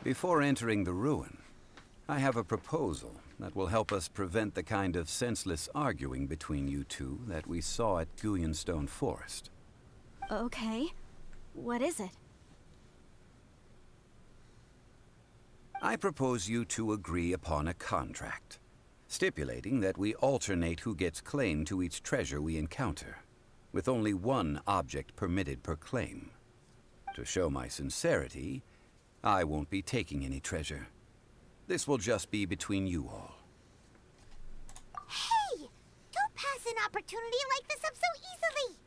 S2: Before entering the ruin, I have a proposal that will help us prevent the kind of senseless arguing between you two that we saw at Guyenstone Forest.
S6: Okay. What is it?
S2: I propose you two agree upon a contract, stipulating that we alternate who gets claim to each treasure we encounter, with only one object permitted per claim. To show my sincerity, I won't be taking any treasure. This will just be between you all.
S4: Hey! Don't pass an opportunity like this up so easily!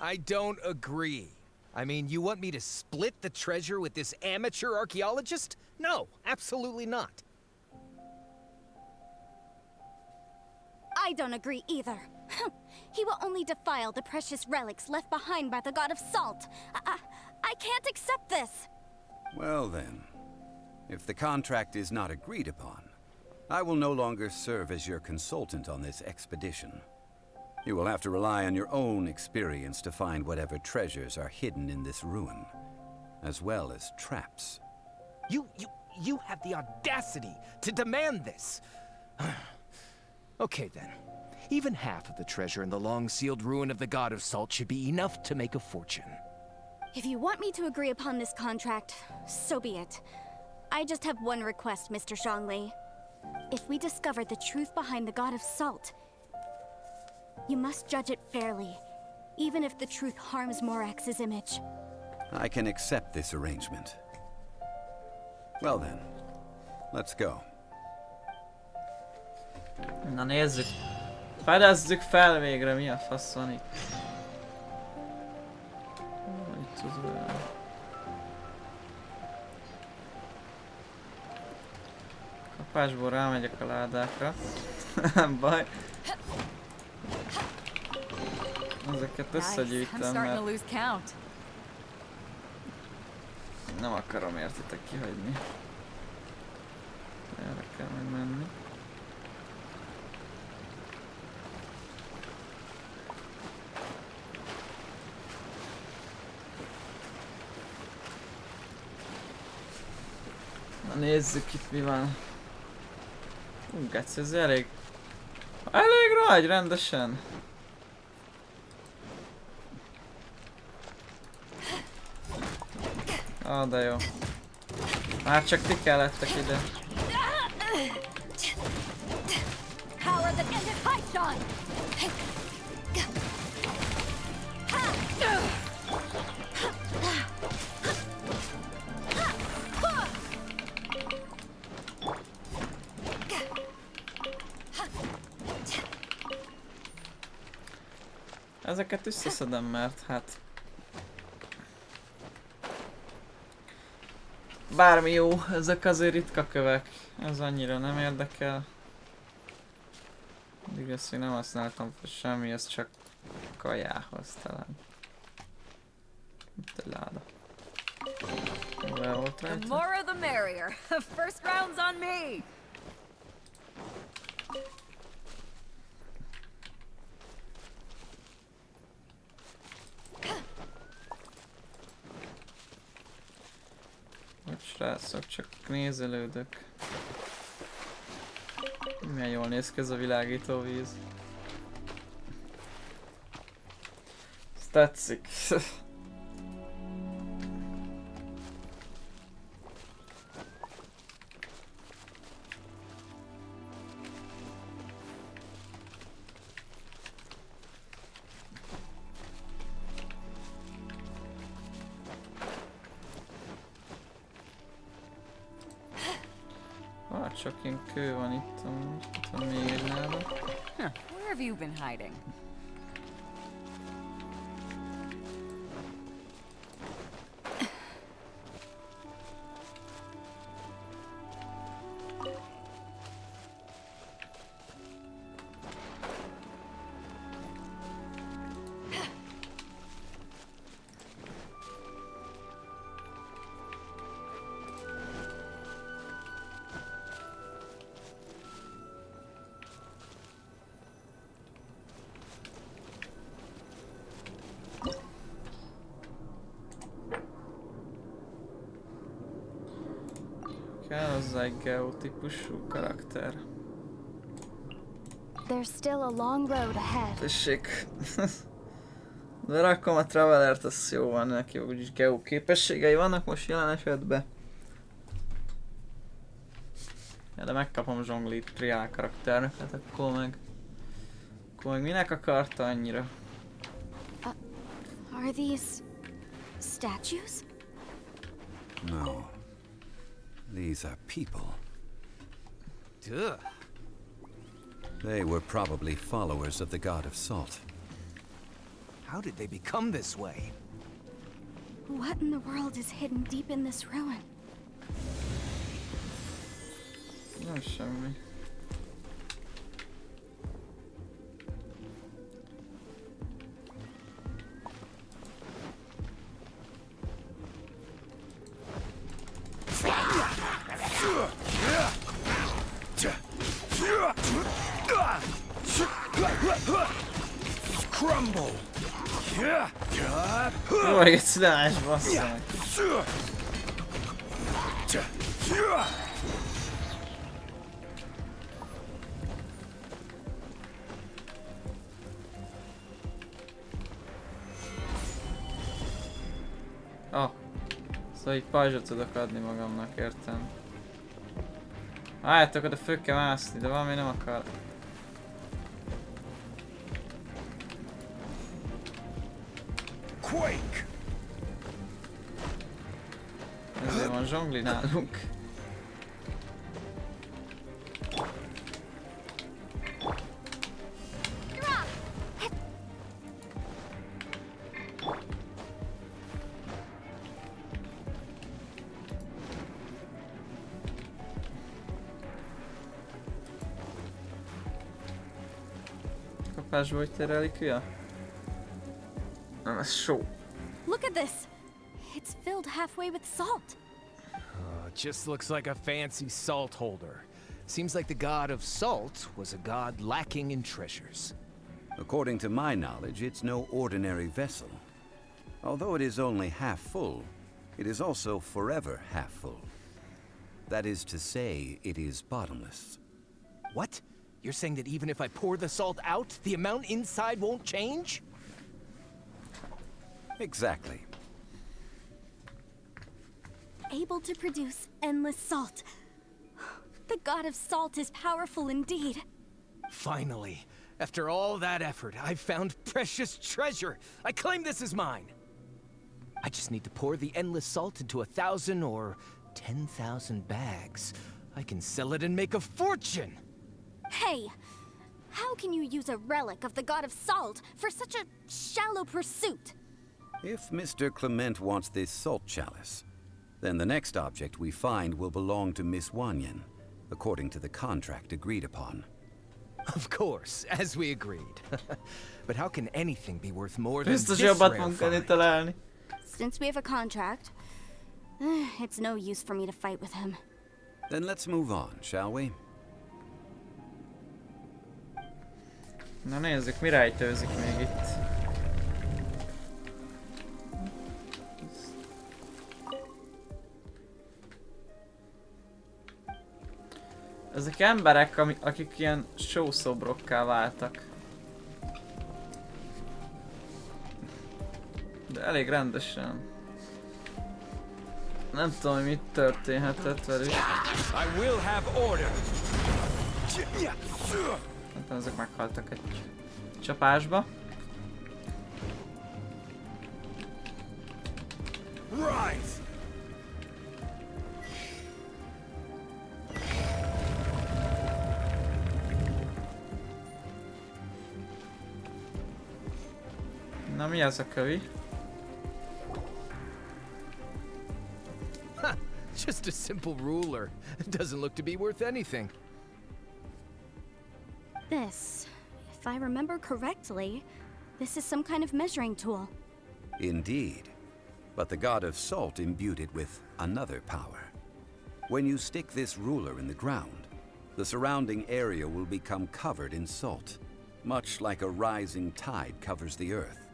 S7: I don't agree. I mean, you want me to split the treasure with this amateur archaeologist? No, absolutely not.
S6: I don't agree either. He will only defile the precious relics left behind by the god of salt. I can't accept this.
S2: Well then, if the contract is not agreed upon, I will no longer serve as your consultant on this expedition. You will have to rely on your own experience to find whatever treasures are hidden in this ruin, as well as traps.
S7: You have the audacity to demand this. Okay then. Even half of the treasure in the long-sealed ruin of the God of Salt should be enough to make a fortune.
S6: If you want me to agree upon this contract, so be it. I just have one request, Mr. Zhongli. If we discover the truth behind the God of Salt, you must judge it fairly, even if the truth harms Morax's image.
S2: I can accept this arrangement. Well then, let's go.
S1: Na nézzük. Fedezzük fel végre, mi a fasz van itt. Itt az olyan. Kapásból rámegyek a ládákra. Nem baj. Ezeket
S8: Nice. I'm
S1: összegyűjtöm,
S8: starting to
S1: mert
S8: lose count.
S1: nem akarom értitek kihagyni. Erre kell majd menni. Na nézzük itt mi van. Geci, ez elég nagy rendesen. Ah, de jó. Már csak ti kellettek ide.
S8: Power that ended Haishan!
S1: Ezeket összeszedem, mert hát... Bármi jó, ezek azért ritka kövek. Ez annyira nem érdekel. Eddig ezt én nem használtam fel semmi, ez csak kajához talán. Itt egy láda. Mivel volt
S8: The
S1: rajta?
S8: more the merrier. First round's on me!
S1: Hogy srácok, csak nézelődök. Milyen jól néz ki ez a világító víz. Ez tetszik. Csak ilyen kő van itt, amúgy. Itt van még egy láda.
S8: Where have you been hiding?
S1: Kell hozzá egy geotípusú karakter.
S6: There's still a long road ahead.
S1: Tessék. De rakom a Travelert, az jó van neki, úgyis geo képességei vannak most jelen esetben. Ja, de megkapom Zhonglit triál karakternek, hát akkor meg minek akarta annyira?
S6: Are these statues?
S2: No. These are people.
S7: Duh.
S2: They were probably followers of the god of salt.
S7: How did they become this way?
S6: What in the world is hidden deep in this ruin?
S1: Nem semmi.
S3: Crumble!
S1: Jó, egy szilás, bassza meg. Ah, szóval így pajzsot tudok adni magamnak, értem. Álljátok, oda föl kell mászni, de valami nem akar.
S3: Quake!
S1: Ezért van Zhongli nálunk. Kapásból hogy terelik ja? Nem, ez show.
S6: Look at this! It's filled halfway with salt.
S7: It just looks like a fancy salt holder. Seems like the god of salt was a god lacking in treasures.
S2: According to my knowledge, it's no ordinary vessel. Although it is only half full, it is also forever half full. That is to say, it is bottomless.
S7: What? You're saying that even if I pour the salt out, the amount inside won't change?
S2: Exactly.
S6: able to produce endless salt. The god of salt is powerful indeed.
S7: Finally, after all that effort, I've found precious treasure. I claim this as mine. I just need to pour the endless salt into 1,000 or 10,000 bags. I can sell it and make a fortune.
S6: Hey, how can you use a relic of the god of salt for such a shallow pursuit?
S2: If Mr. Clement wants this salt chalice, then the next object we find will belong to Miss Wanyan, according to the contract agreed upon.
S7: Of course, as we agreed. But how can anything be worth more than
S1: Biztos
S7: this
S1: jobbat
S7: rare
S1: fogunk kelleni
S7: find?
S1: találni.
S6: Since we have a contract, it's no use for me to fight with him.
S2: Then let's move on, shall we?
S1: Na nézzük, mi rejtőzik még itt. Ezek emberek, akik ilyen showszobrokká váltak. De elég rendesen. Nem tudom, hogy mit történhetett velük.
S7: I will have order.
S1: Nem tudom, ezek meghaltak egy csapásba.
S5: Rise!
S1: Na mi ez a kövi?
S7: Just a simple ruler. It doesn't look to be worth anything.
S6: This, if I remember correctly, this is some kind of measuring tool.
S2: Indeed. But the god of salt imbued it with another power. When you stick this ruler in the ground, the surrounding area will become covered in salt, much like a rising tide covers the earth.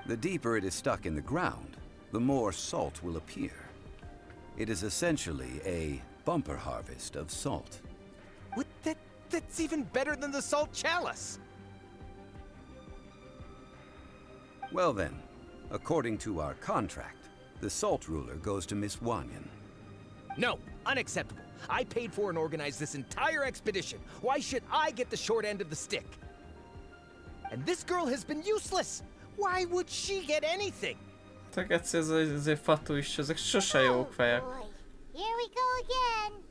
S2: The deeper it is stuck in the ground, the more salt will appear. It is essentially a bumper harvest of salt.
S7: What? That's even better than the salt chalice.
S2: Well then, according to our contract, the salt ruler goes to Miss Wanyan.
S7: No, unacceptable. I paid for and organized this entire expedition. Why should I get the short end of the stick? And this girl has been useless. Why would she get anything?
S1: Tök egyszer ez egy fatú is, ezek sose jók fejek.
S4: Boy, here we go again.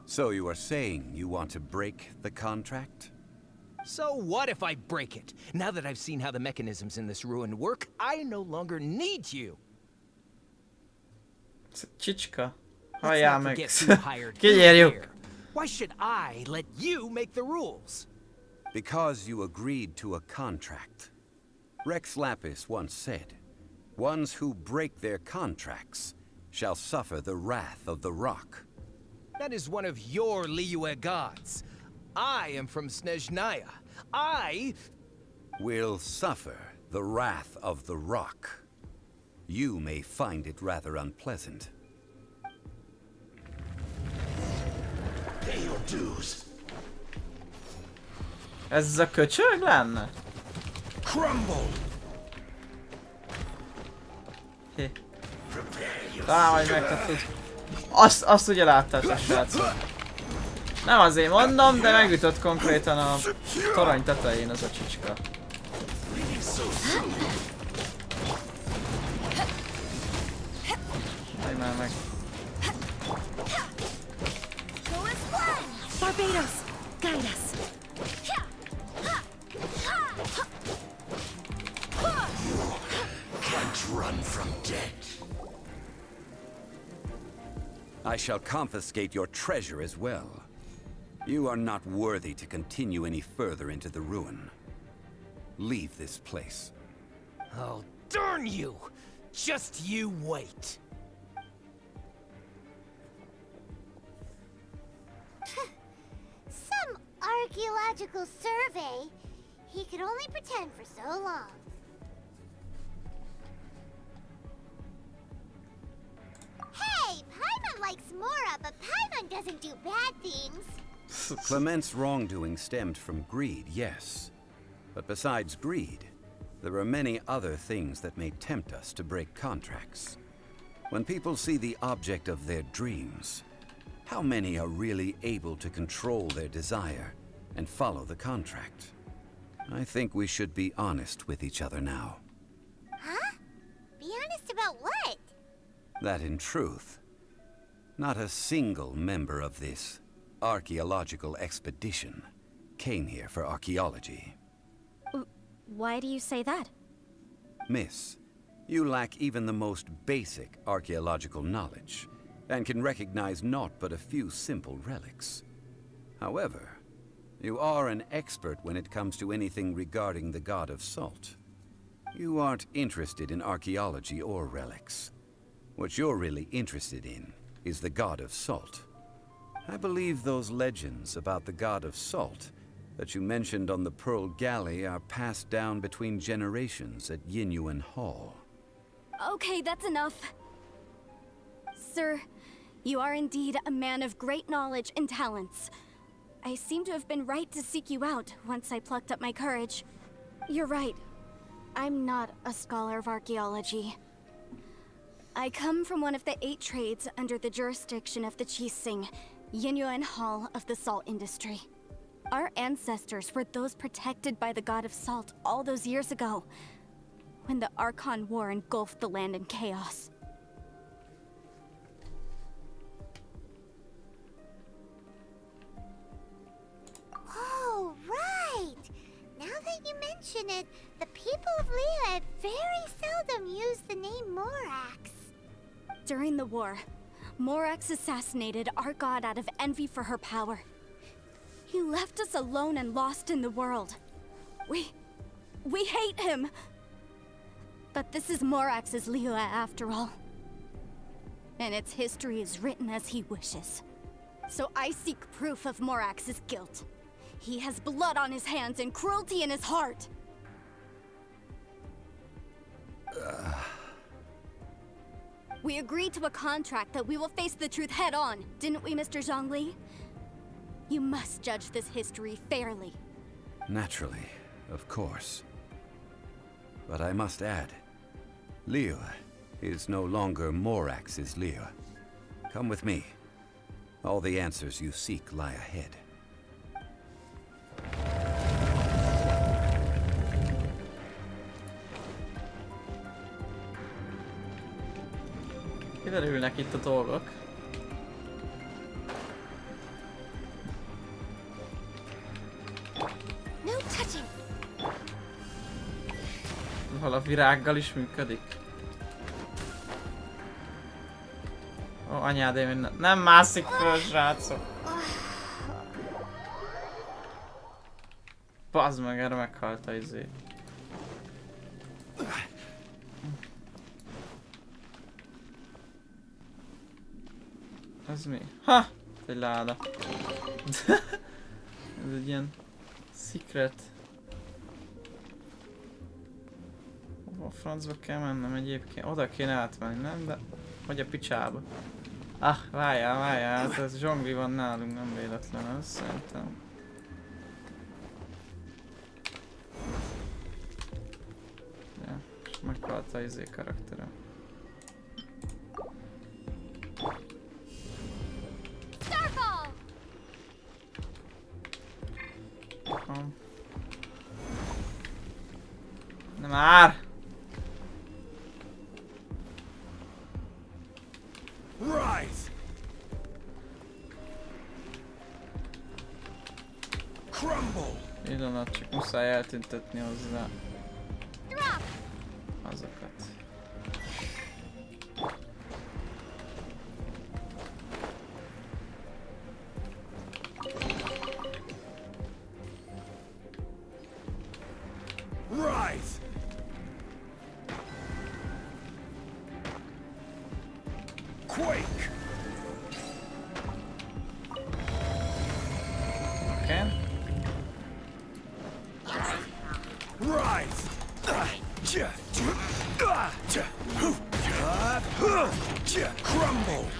S2: So you are saying you want to break the contract?
S7: So what if I break it? Now that I've seen how the mechanisms in this ruin work, I no longer need you.
S1: Ez egy csicska.
S7: Let's
S1: Halljál
S7: not
S1: meg.
S7: forget who hired you
S1: Kinyírjuk.
S7: here. Why should I let you make the rules?
S2: Because you agreed to a contract. Rex Lapis once said, "Ones who break their contracts shall suffer the wrath of the rock."
S7: That is one of your Liyue gods. I am from Snezhnaya. I
S2: Will suffer the wrath of the rock. You may find it rather unpleasant.
S3: Pay your dues.
S1: Ez a köcsög lenne?
S3: Crumble.
S1: Hé. Talán majd megkapod. Azt ugye láttátok, srácok. Nem azért mondom, de megütött konkrétan a torony tetején az a csicska. Meg már meg.
S6: Barbados, guide us.
S3: Can't run from death.
S2: I shall confiscate your treasure as well. You are not worthy to continue any further into the ruin. Leave this place.
S7: Oh, darn you! Just you wait.
S4: Some archaeological survey. He could only pretend for so long. Hey, Paimon likes Mora, but Paimon doesn't do bad things.
S2: Clement's wrongdoing stemmed from greed, yes. But besides greed, there are many other things that may tempt us to break contracts. When people see the object of their dreams, how many are really able to control their desire and follow the contract? I think we should be honest with each other now.
S4: Huh? Be honest about what?
S2: That in truth, not a single member of this archaeological expedition came here for archaeology.
S6: Why do you say that?
S2: Miss, you lack even the most basic archaeological knowledge, and can recognize naught but a few simple relics. However, you are an expert when it comes to anything regarding the god of salt. You aren't interested in archaeology or relics. What you're really interested in is the god of salt. I believe those legends about the god of salt that you mentioned on the Pearl Galley are passed down between generations at Yinyuan Hall.
S6: Okay, that's enough. Sir, you are indeed a man of great knowledge and talents. I seem to have been right to seek you out once I plucked up my courage. You're right. I'm not a scholar of archaeology. I come from one of the 8 trades under the jurisdiction of the Chising, Yinyuan Hall of the salt industry. Our ancestors were those protected by the god of salt all those years ago, when the Archon War engulfed the land in chaos.
S4: Oh, right! Now that you mention it, the people of Liyue very seldom use the name Morax.
S6: During the war, Morax assassinated our god out of envy for her power. He left us alone and lost in the world. We hate him! But this is Morax's Liyue after all. And its history is written as he wishes. So I seek proof of Morax's guilt. He has blood on his hands and cruelty in his heart. We agreed to a contract that we will face the truth head on, didn't we, Mr. Zhongli? You must judge this history fairly.
S2: Naturally, of course. But I must add, Liyue is no longer Morax's Liyue. Come with me. All the answers you seek lie ahead.
S1: Kiderülnek itt a dolgok.
S4: No touching.
S1: Val a virággal is működik. Ó, anyád, én nem mászik föl, srácok. Bazd meg, erre meghalt a izé. Ez mi? Ha! Egy láda. Ez egy ilyen secret. Hova a francba kell mennem egyébként? Oda kéne átmenni, nem? De hogy a picsába? Ah, várjál, hát ez Zhongli van nálunk, nem véletlen az, szerintem. Ja, és meghalt a izé karakterem. Nem már!
S5: Rise! Crumble!
S1: Pillanat, csak muszáj eltüntetni hozzá azokat.
S5: Rise! Quake!
S1: Okay.
S5: Rise! Crumble!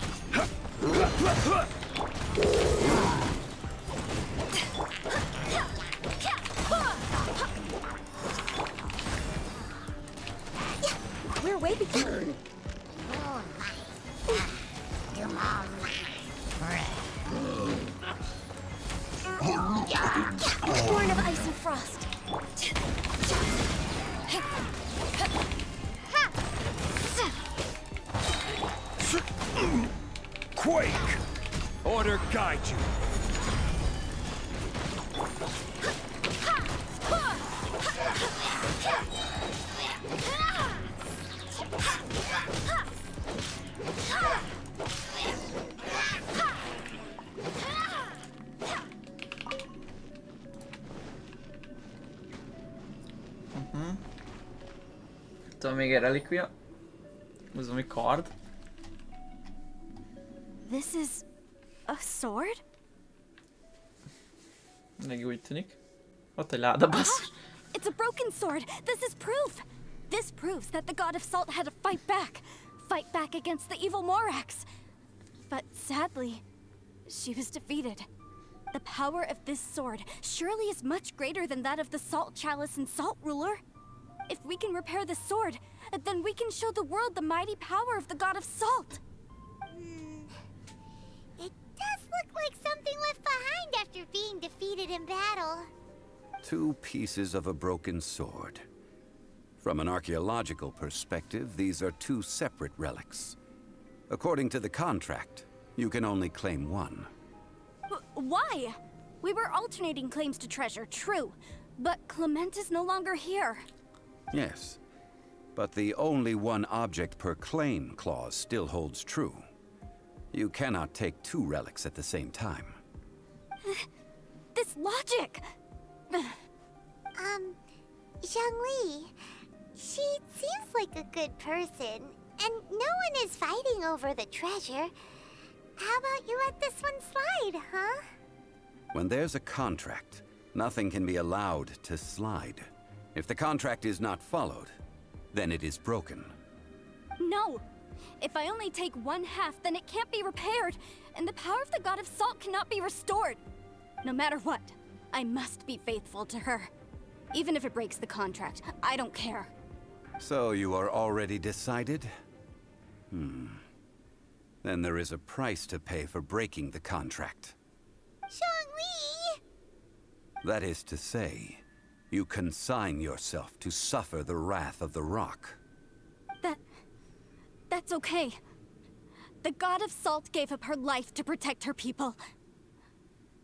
S6: Born of ice and frost.
S3: Quake! Order guide you.
S1: Tudom, még egy relikvia. Ez ami kard.
S6: This is a sword?
S1: Még úgy tűnik. Ott egy láda, basszus.
S6: It's a broken sword. This is proof. This proves that the god of salt had to fight back. Fight back against the evil Morax. But sadly, she was defeated. The power of this sword surely is much greater than that of the Salt Chalice and Salt Ruler. If we can repair the sword, then we can show the world the mighty power of the god of salt.
S4: It does look like something left behind after being defeated in battle.
S2: 2 pieces of a broken sword. From an archaeological perspective, these are 2 separate relics. According to the contract, you can only claim one.
S6: Why? We were alternating claims to treasure, true. But Clement is no longer here.
S2: Yes, but the only one object per claim clause still holds true. You cannot take 2 relics at the same time.
S6: This logic!
S4: Zhongli, she seems like a good person, and no one is fighting over the treasure. How about you let this one slide, huh?
S2: When there's a contract, nothing can be allowed to slide. If the contract is not followed, then it is broken.
S6: No! If I only take 1/2, then it can't be repaired, and the power of the god of salt cannot be restored. No matter what, I must be faithful to her. Even if it breaks the contract, I don't care.
S2: So you are already decided? Then there is a price to pay for breaking the contract.
S4: Zhongli!
S2: That is to say, you consign yourself to suffer the wrath of the rock.
S6: That's okay. The god of salt gave up her life to protect her people.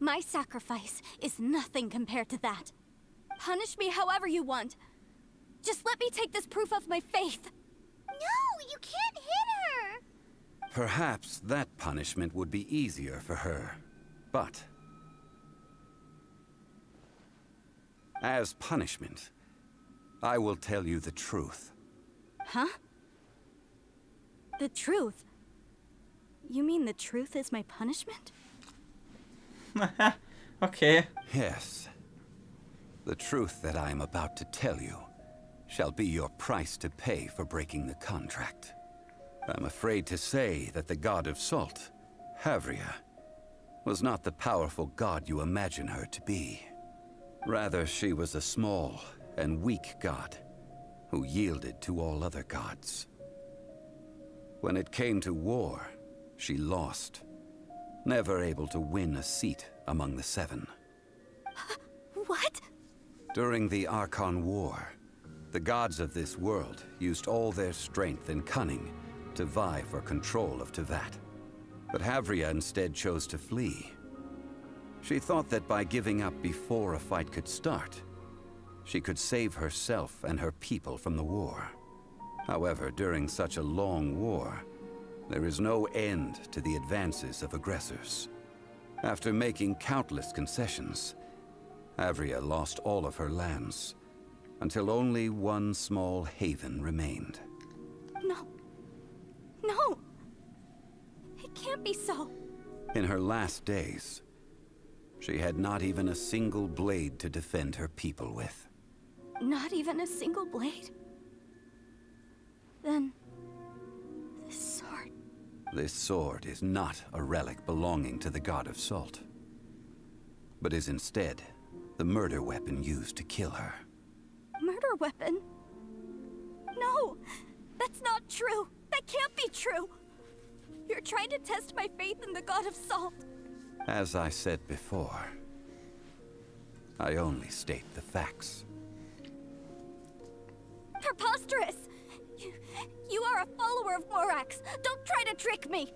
S6: My sacrifice is nothing compared to that. Punish me however you want. Just let me take this proof of my faith.
S4: No, you can't hit her!
S2: Perhaps that punishment would be easier for her. But as punishment, I will tell you the truth.
S6: Huh? The truth? You mean the truth is my punishment?
S1: Okay.
S2: Yes. The truth that I am about to tell you shall be your price to pay for breaking the contract. I'm afraid to say that the god of salt, Havria, was not the powerful god you imagine her to be. Rather, she was a small and weak god who yielded to all other gods. When it came to war, she lost, never able to win a seat among the 7.
S6: What?
S2: During the Archon War, the gods of this world used all their strength and cunning to vie for control of Tevat. But Havria instead chose to flee. She thought that by giving up before a fight could start, she could save herself and her people from the war. However, during such a long war, there is no end to the advances of aggressors. After making countless concessions, Havria lost all of her lands, until only one small haven remained.
S6: No. No! It can't be so.
S2: In her last days, she had not even a single blade to defend her people with.
S6: Not even a single blade? Then... this sword...
S2: This sword is not a relic belonging to the god of salt, but is instead the murder weapon used to kill her.
S6: Murder weapon? No! That's not true! That can't be true! You're trying to test my faith in the god of salt.
S2: As I said before, I only state the facts.
S6: Preposterous! You are a follower of Morax. Don't try to trick me.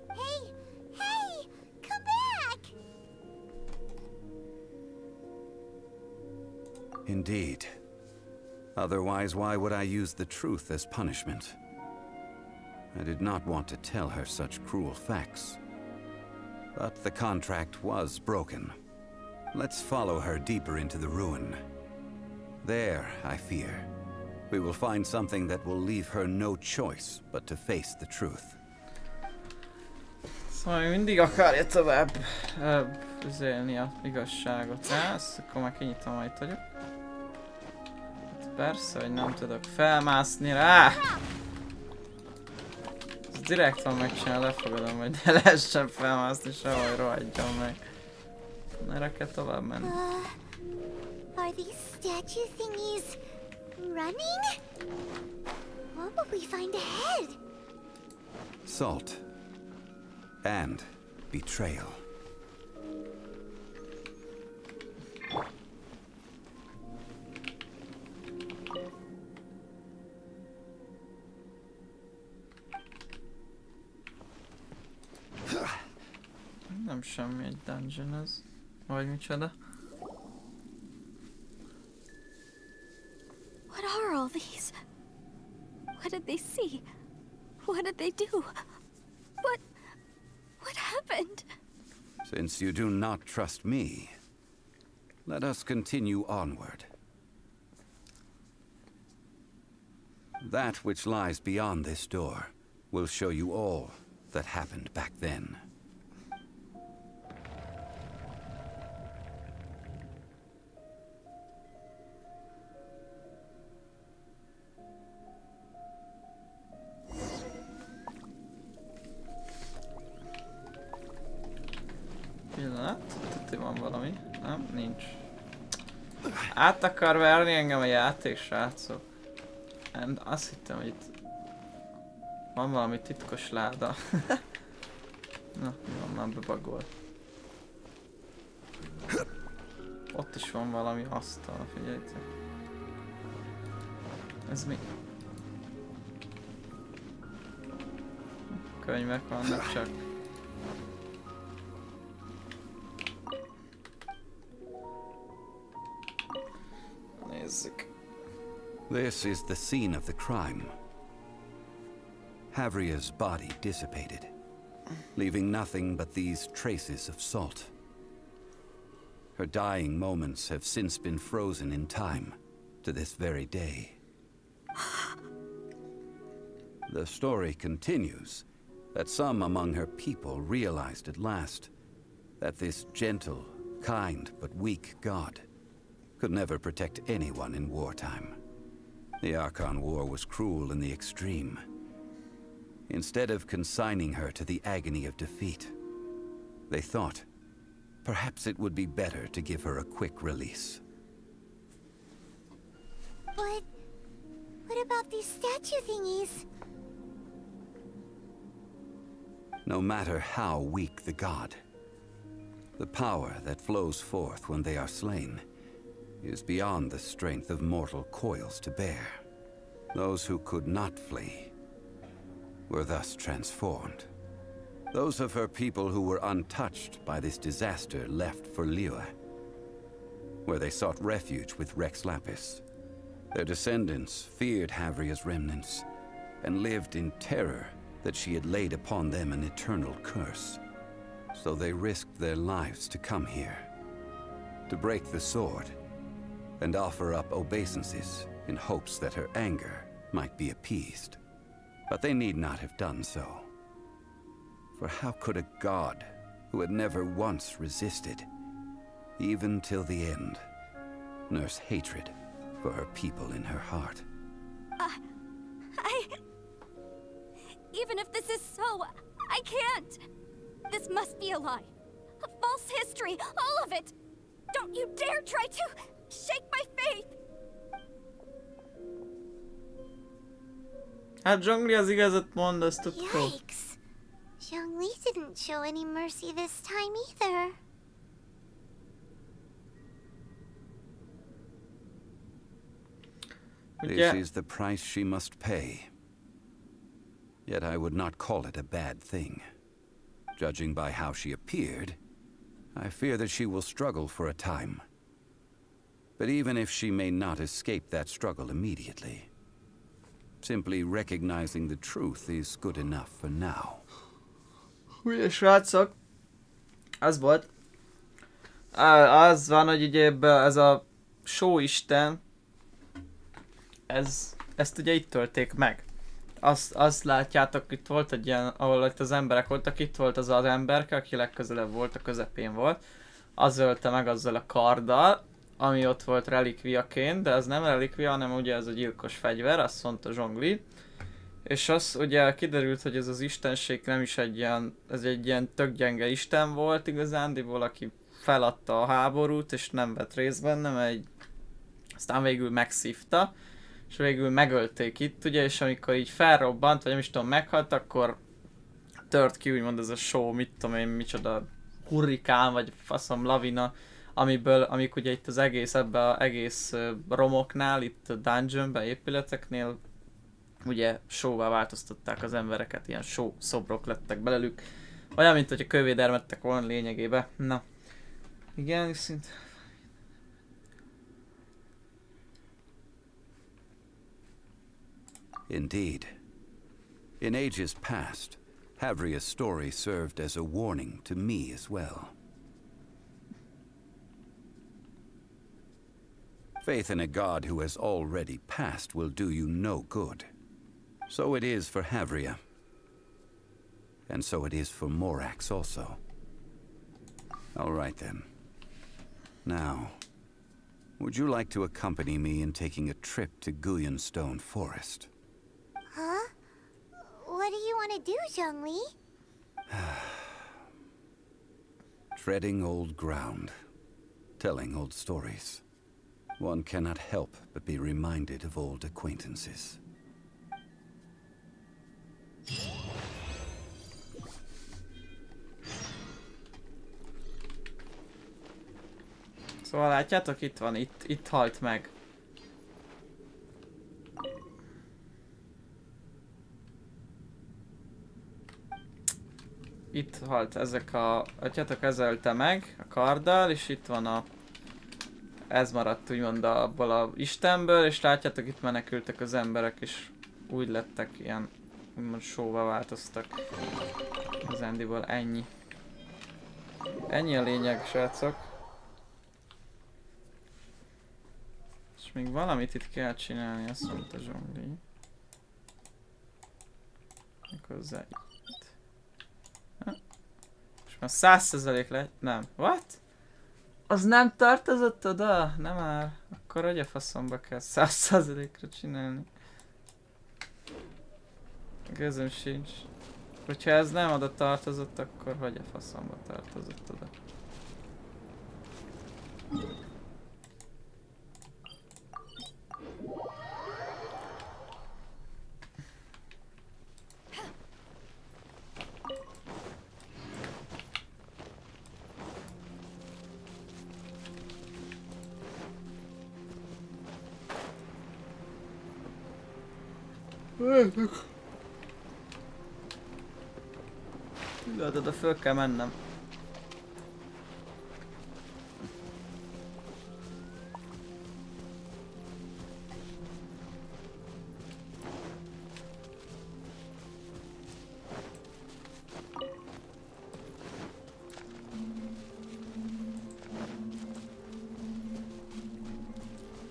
S4: Hey! Hey! Come back!
S2: Indeed. Otherwise, why would I use the truth as punishment? I did not want to tell her such cruel facts. But the contract was broken. Let's follow her deeper into the ruin. There, I fear, we will find something that will leave her no choice but to face the truth.
S1: Szóval mindig akarja tovább üzélni a igazságot. Ezt akkor már kinyitom, majd vagyok. Hát persze, hogy nem tudok felmászni rá! Ez direkt van megcsinálni, lefogadom, hogy ne lehessen felmászni sehogy, rohadjon meg. Erre kell tovább menni.
S4: Are these statue thingies running? What will we find ahead?
S2: Salt. And betrayal.
S1: Nem semmi egy dungeon ez. Vagy micsoda.
S6: What are all these? What did they see? What did they do? What happened?
S2: Since you do not trust me, let us continue onward. That which lies beyond this door will show you all that happened back then.
S1: Pillanat, itt van valami. Nem? Nincs. Át akar verni engem a játék, srácok. And azt hittem, hogy itt van valami titkos láda. Na, mi van, már bebagolt. Ott is van valami asztal, figyeljétek. Ez mi? Könyvek vannak csak. Nézzük.
S2: This is the scene of the crime. Havria's body dissipated, leaving nothing but these traces of salt. Her dying moments have since been frozen in time to this very day. The story continues that some among her people realized at last that this gentle, kind, but weak god could never protect anyone in wartime. The Archon War was cruel in the extreme. Instead of consigning her to the agony of defeat, they thought perhaps it would be better to give her a quick release.
S4: What about these statue thingies?
S2: No matter how weak the god, the power that flows forth when they are slain is beyond the strength of mortal coils to bear. Those who could not flee were thus transformed. Those of her people who were untouched by this disaster left for Liyue, where they sought refuge with Rex Lapis. Their descendants feared Havria's remnants and lived in terror that she had laid upon them an eternal curse. So they risked their lives to come here, to break the sword, and offer up obeisances in hopes that her anger might be appeased. But they need not have done so. For how could a god who had never once resisted, even till the end, nurse hatred for her people in her heart?
S6: Even if this is so, I can't. This must be a lie. A false history, all of it. Don't you dare try to shake my faith.
S1: Hát Zhongli az igazat mond, azt tudtuk.
S4: Yikes. Zhongli didn't show any mercy this time either.
S2: This is the price she must pay. Yet I would not call it a bad thing. Judging by how she appeared, I fear that she will struggle for a time. But even if she may not escape that struggle immediately, simply recognizing the truth is good enough for now.
S1: Ugye srácok, az volt. Az van, hogy ugye ez a sóisten, ezt ugye itt tölték meg. Azt látjátok, itt volt egy ilyen, ahol itt az emberek voltak, itt volt az az emberke, aki legközelebb volt, a közepén volt. Az ölte meg azzal a karddal, ami ott volt relikviaként, de ez nem relikvia, hanem ugye ez a gyilkos fegyver, azt mondta Zhongli. És az ugye kiderült, hogy ez az istenség nem is egy ilyen, ez egy ilyen tök gyenge isten volt igazándiból, aki feladta a háborút, és nem vett részt benne, mert aztán végül megszívta, és végül megölték itt, ugye, és amikor így felrobbant, vagy nem is tudom, meghalt, akkor tört ki úgymond ez a show, mit tudom én, micsoda hurrikán, vagy faszom lavina, amik ugye itt az egész, ebbe az egész romoknál, itt a dungeonben, épületeknél, ugye showvá változtatták az embereket, ilyen show szobrok lettek belőlük. Olyan, mint hogy a kövédermettek volna lényegében. Na. Igen, szint.
S2: Indeed. In ages past, Havria's story served as a warning to me as well. Faith in a god who has already passed will do you no good. So it is for Havria. And so it is for Morax also. All right then. Now, would you like to accompany me in taking a trip to Guyonstone Forest?
S4: Huh? What do you want to do, Zhongli?
S2: Treading old ground. Telling old stories. One cannot help but be reminded of old acquaintances.
S1: Szóval látjátok, itt van, itt halt meg. Itt halt ezek a... Látjátok, ez ölte meg a karddal, és itt van a... Ez maradt úgymond abból a Istenből, és látjátok, itt menekültek az emberek, és úgy lettek ilyen... úgymond showba változtak. Az Andyból ennyi. Ennyi a lényeg, srácok. És még valamit itt kell csinálni, azt mondta Zhongli. Méghozzá itt. És már 100% lett. Nem. What? Az nem tartozott oda? Nem már. Akkor hogy a faszomba kell 100%-ra csinálni? Gözöm sincs. Hogyha ez nem oda tartozott, akkor hogy a faszomba tartozott oda? Tudod, oda föl kell mennem.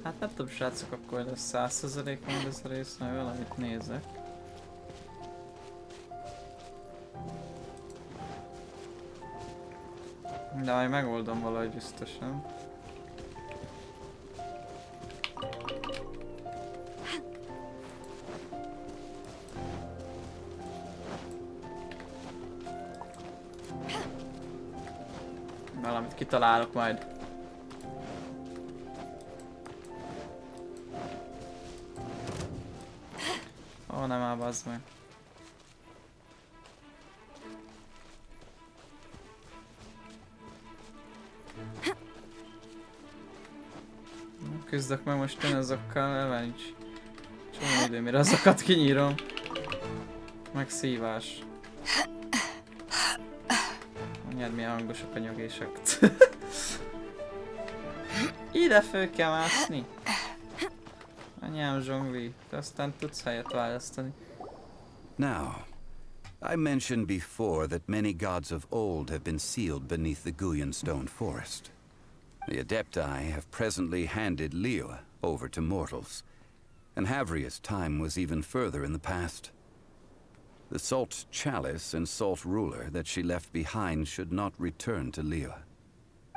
S1: Hát nem tudom, srácok, akkor lesz 100% majd ez a rész, mert valamit nézek. De majd megoldom valahogy biztosan. Valamit kitalálok majd. Ó, nem áll bazd meg. Küzdök meg most én azokkal, elvel nincs csomó idő, mire azokat kinyírom. Meg szívás. Anyád, milyen hangosak a nyögések. Ide föl kell mászni. Anyám, Zhongli, te aztán tudsz helyet választani.
S2: Now, I mentioned before that many gods of old have been sealed beneath the Guyan stone forest. The Adepti have presently handed Liyue over to mortals, and Havria's time was even further in the past. The Salt Chalice and Salt Ruler that she left behind should not return to Liyue.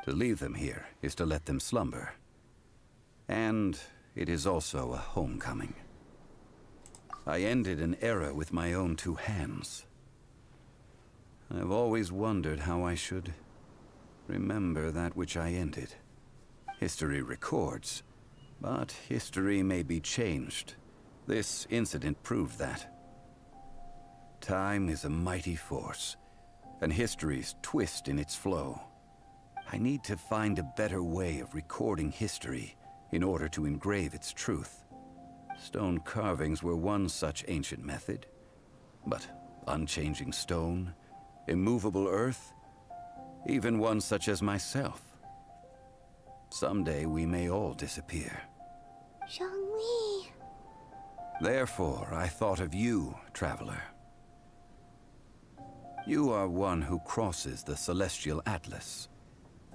S2: To leave them here is to let them slumber. And it is also a homecoming. I ended an era with my own two hands. I've always wondered how I should remember that which I ended. History records, but history may be changed. This incident proved that. Time is a mighty force, and history's twist in its flow. I need to find a better way of recording history in order to engrave its truth. Stone carvings were one such ancient method, but unchanging stone, immovable earth, even one such as myself. Someday we may all disappear.
S4: Zhongli.
S2: Therefore, I thought of you, traveler. You are one who crosses the celestial atlas,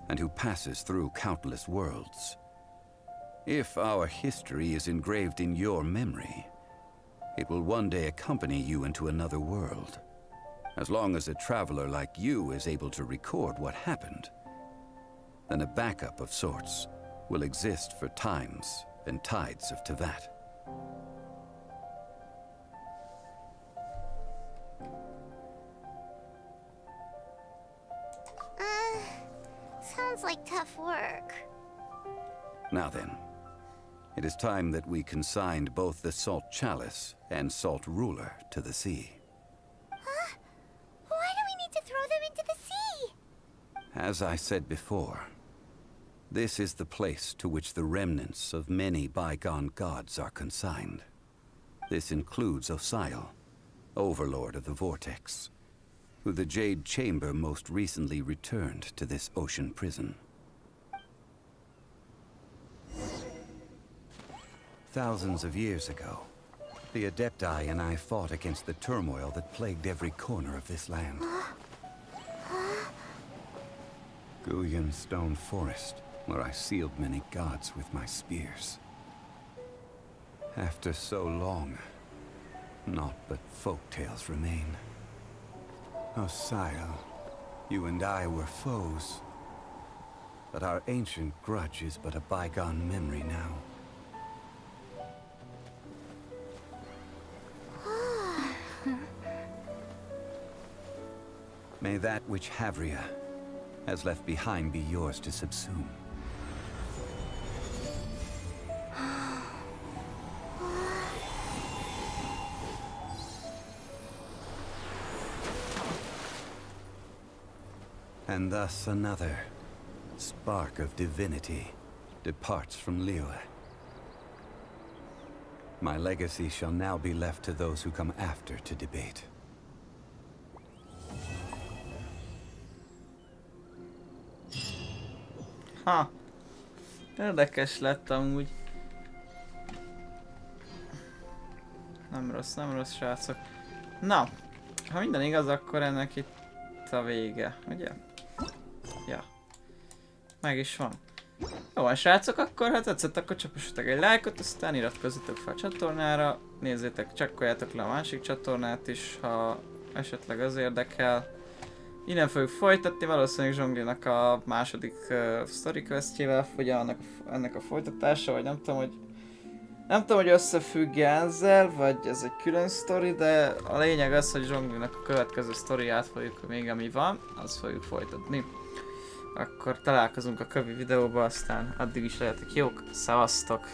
S2: and who passes through countless worlds. If our history is engraved in your memory, it will one day accompany you into another world. As long as a traveler like you is able to record what happened, then a backup of sorts will exist for times and tides of Tevat.
S4: Sounds like tough work.
S2: Now then, it is time that we consigned both the Salt Chalice and Salt Ruler to the sea.
S4: Huh? Why do we need to throw them into the sea?
S2: As I said before, this is the place to which the remnants of many bygone gods are consigned. This includes Osial, Overlord of the Vortex, who the Jade Chamber most recently returned to this ocean prison. Thousands of years ago, the Adepti and I fought against the turmoil that plagued every corner of this land. Guyan Stone Forest, where I sealed many gods with my spears. After so long, naught but folktales remain. Osial, you and I were foes, but our ancient grudge is but a bygone memory now. May that which Havria has left behind be yours to subsume. And thus another spark of divinity departs from Liyue. My legacy shall now be left to those who come after to debate.
S1: Ha! Érdekes lett amúgy. Nem rossz srácok. Na, ha minden igaz, akkor ennek itt a vége, ugye? Ja. Meg is van. Jó van srácok, akkor ha tetszett, akkor csapassatok egy lájkot, aztán iratkozzatok fel a csatornára. Nézzétek, csekkoljátok le a másik csatornát is, ha esetleg az érdekel. Innen fogjuk folytatni, valószínűleg Zhonglinak a második story questjével, ugye ennek a folytatása, vagy nem tudom, hogy összefügg ezzel, vagy ez egy külön sztori, de a lényeg az, hogy Zhonglinak a következő sztoriát fogjuk még ami van, azt fogjuk folytatni. Akkor találkozunk a kövi videóban, aztán addig is legyetek jók, szevasztok!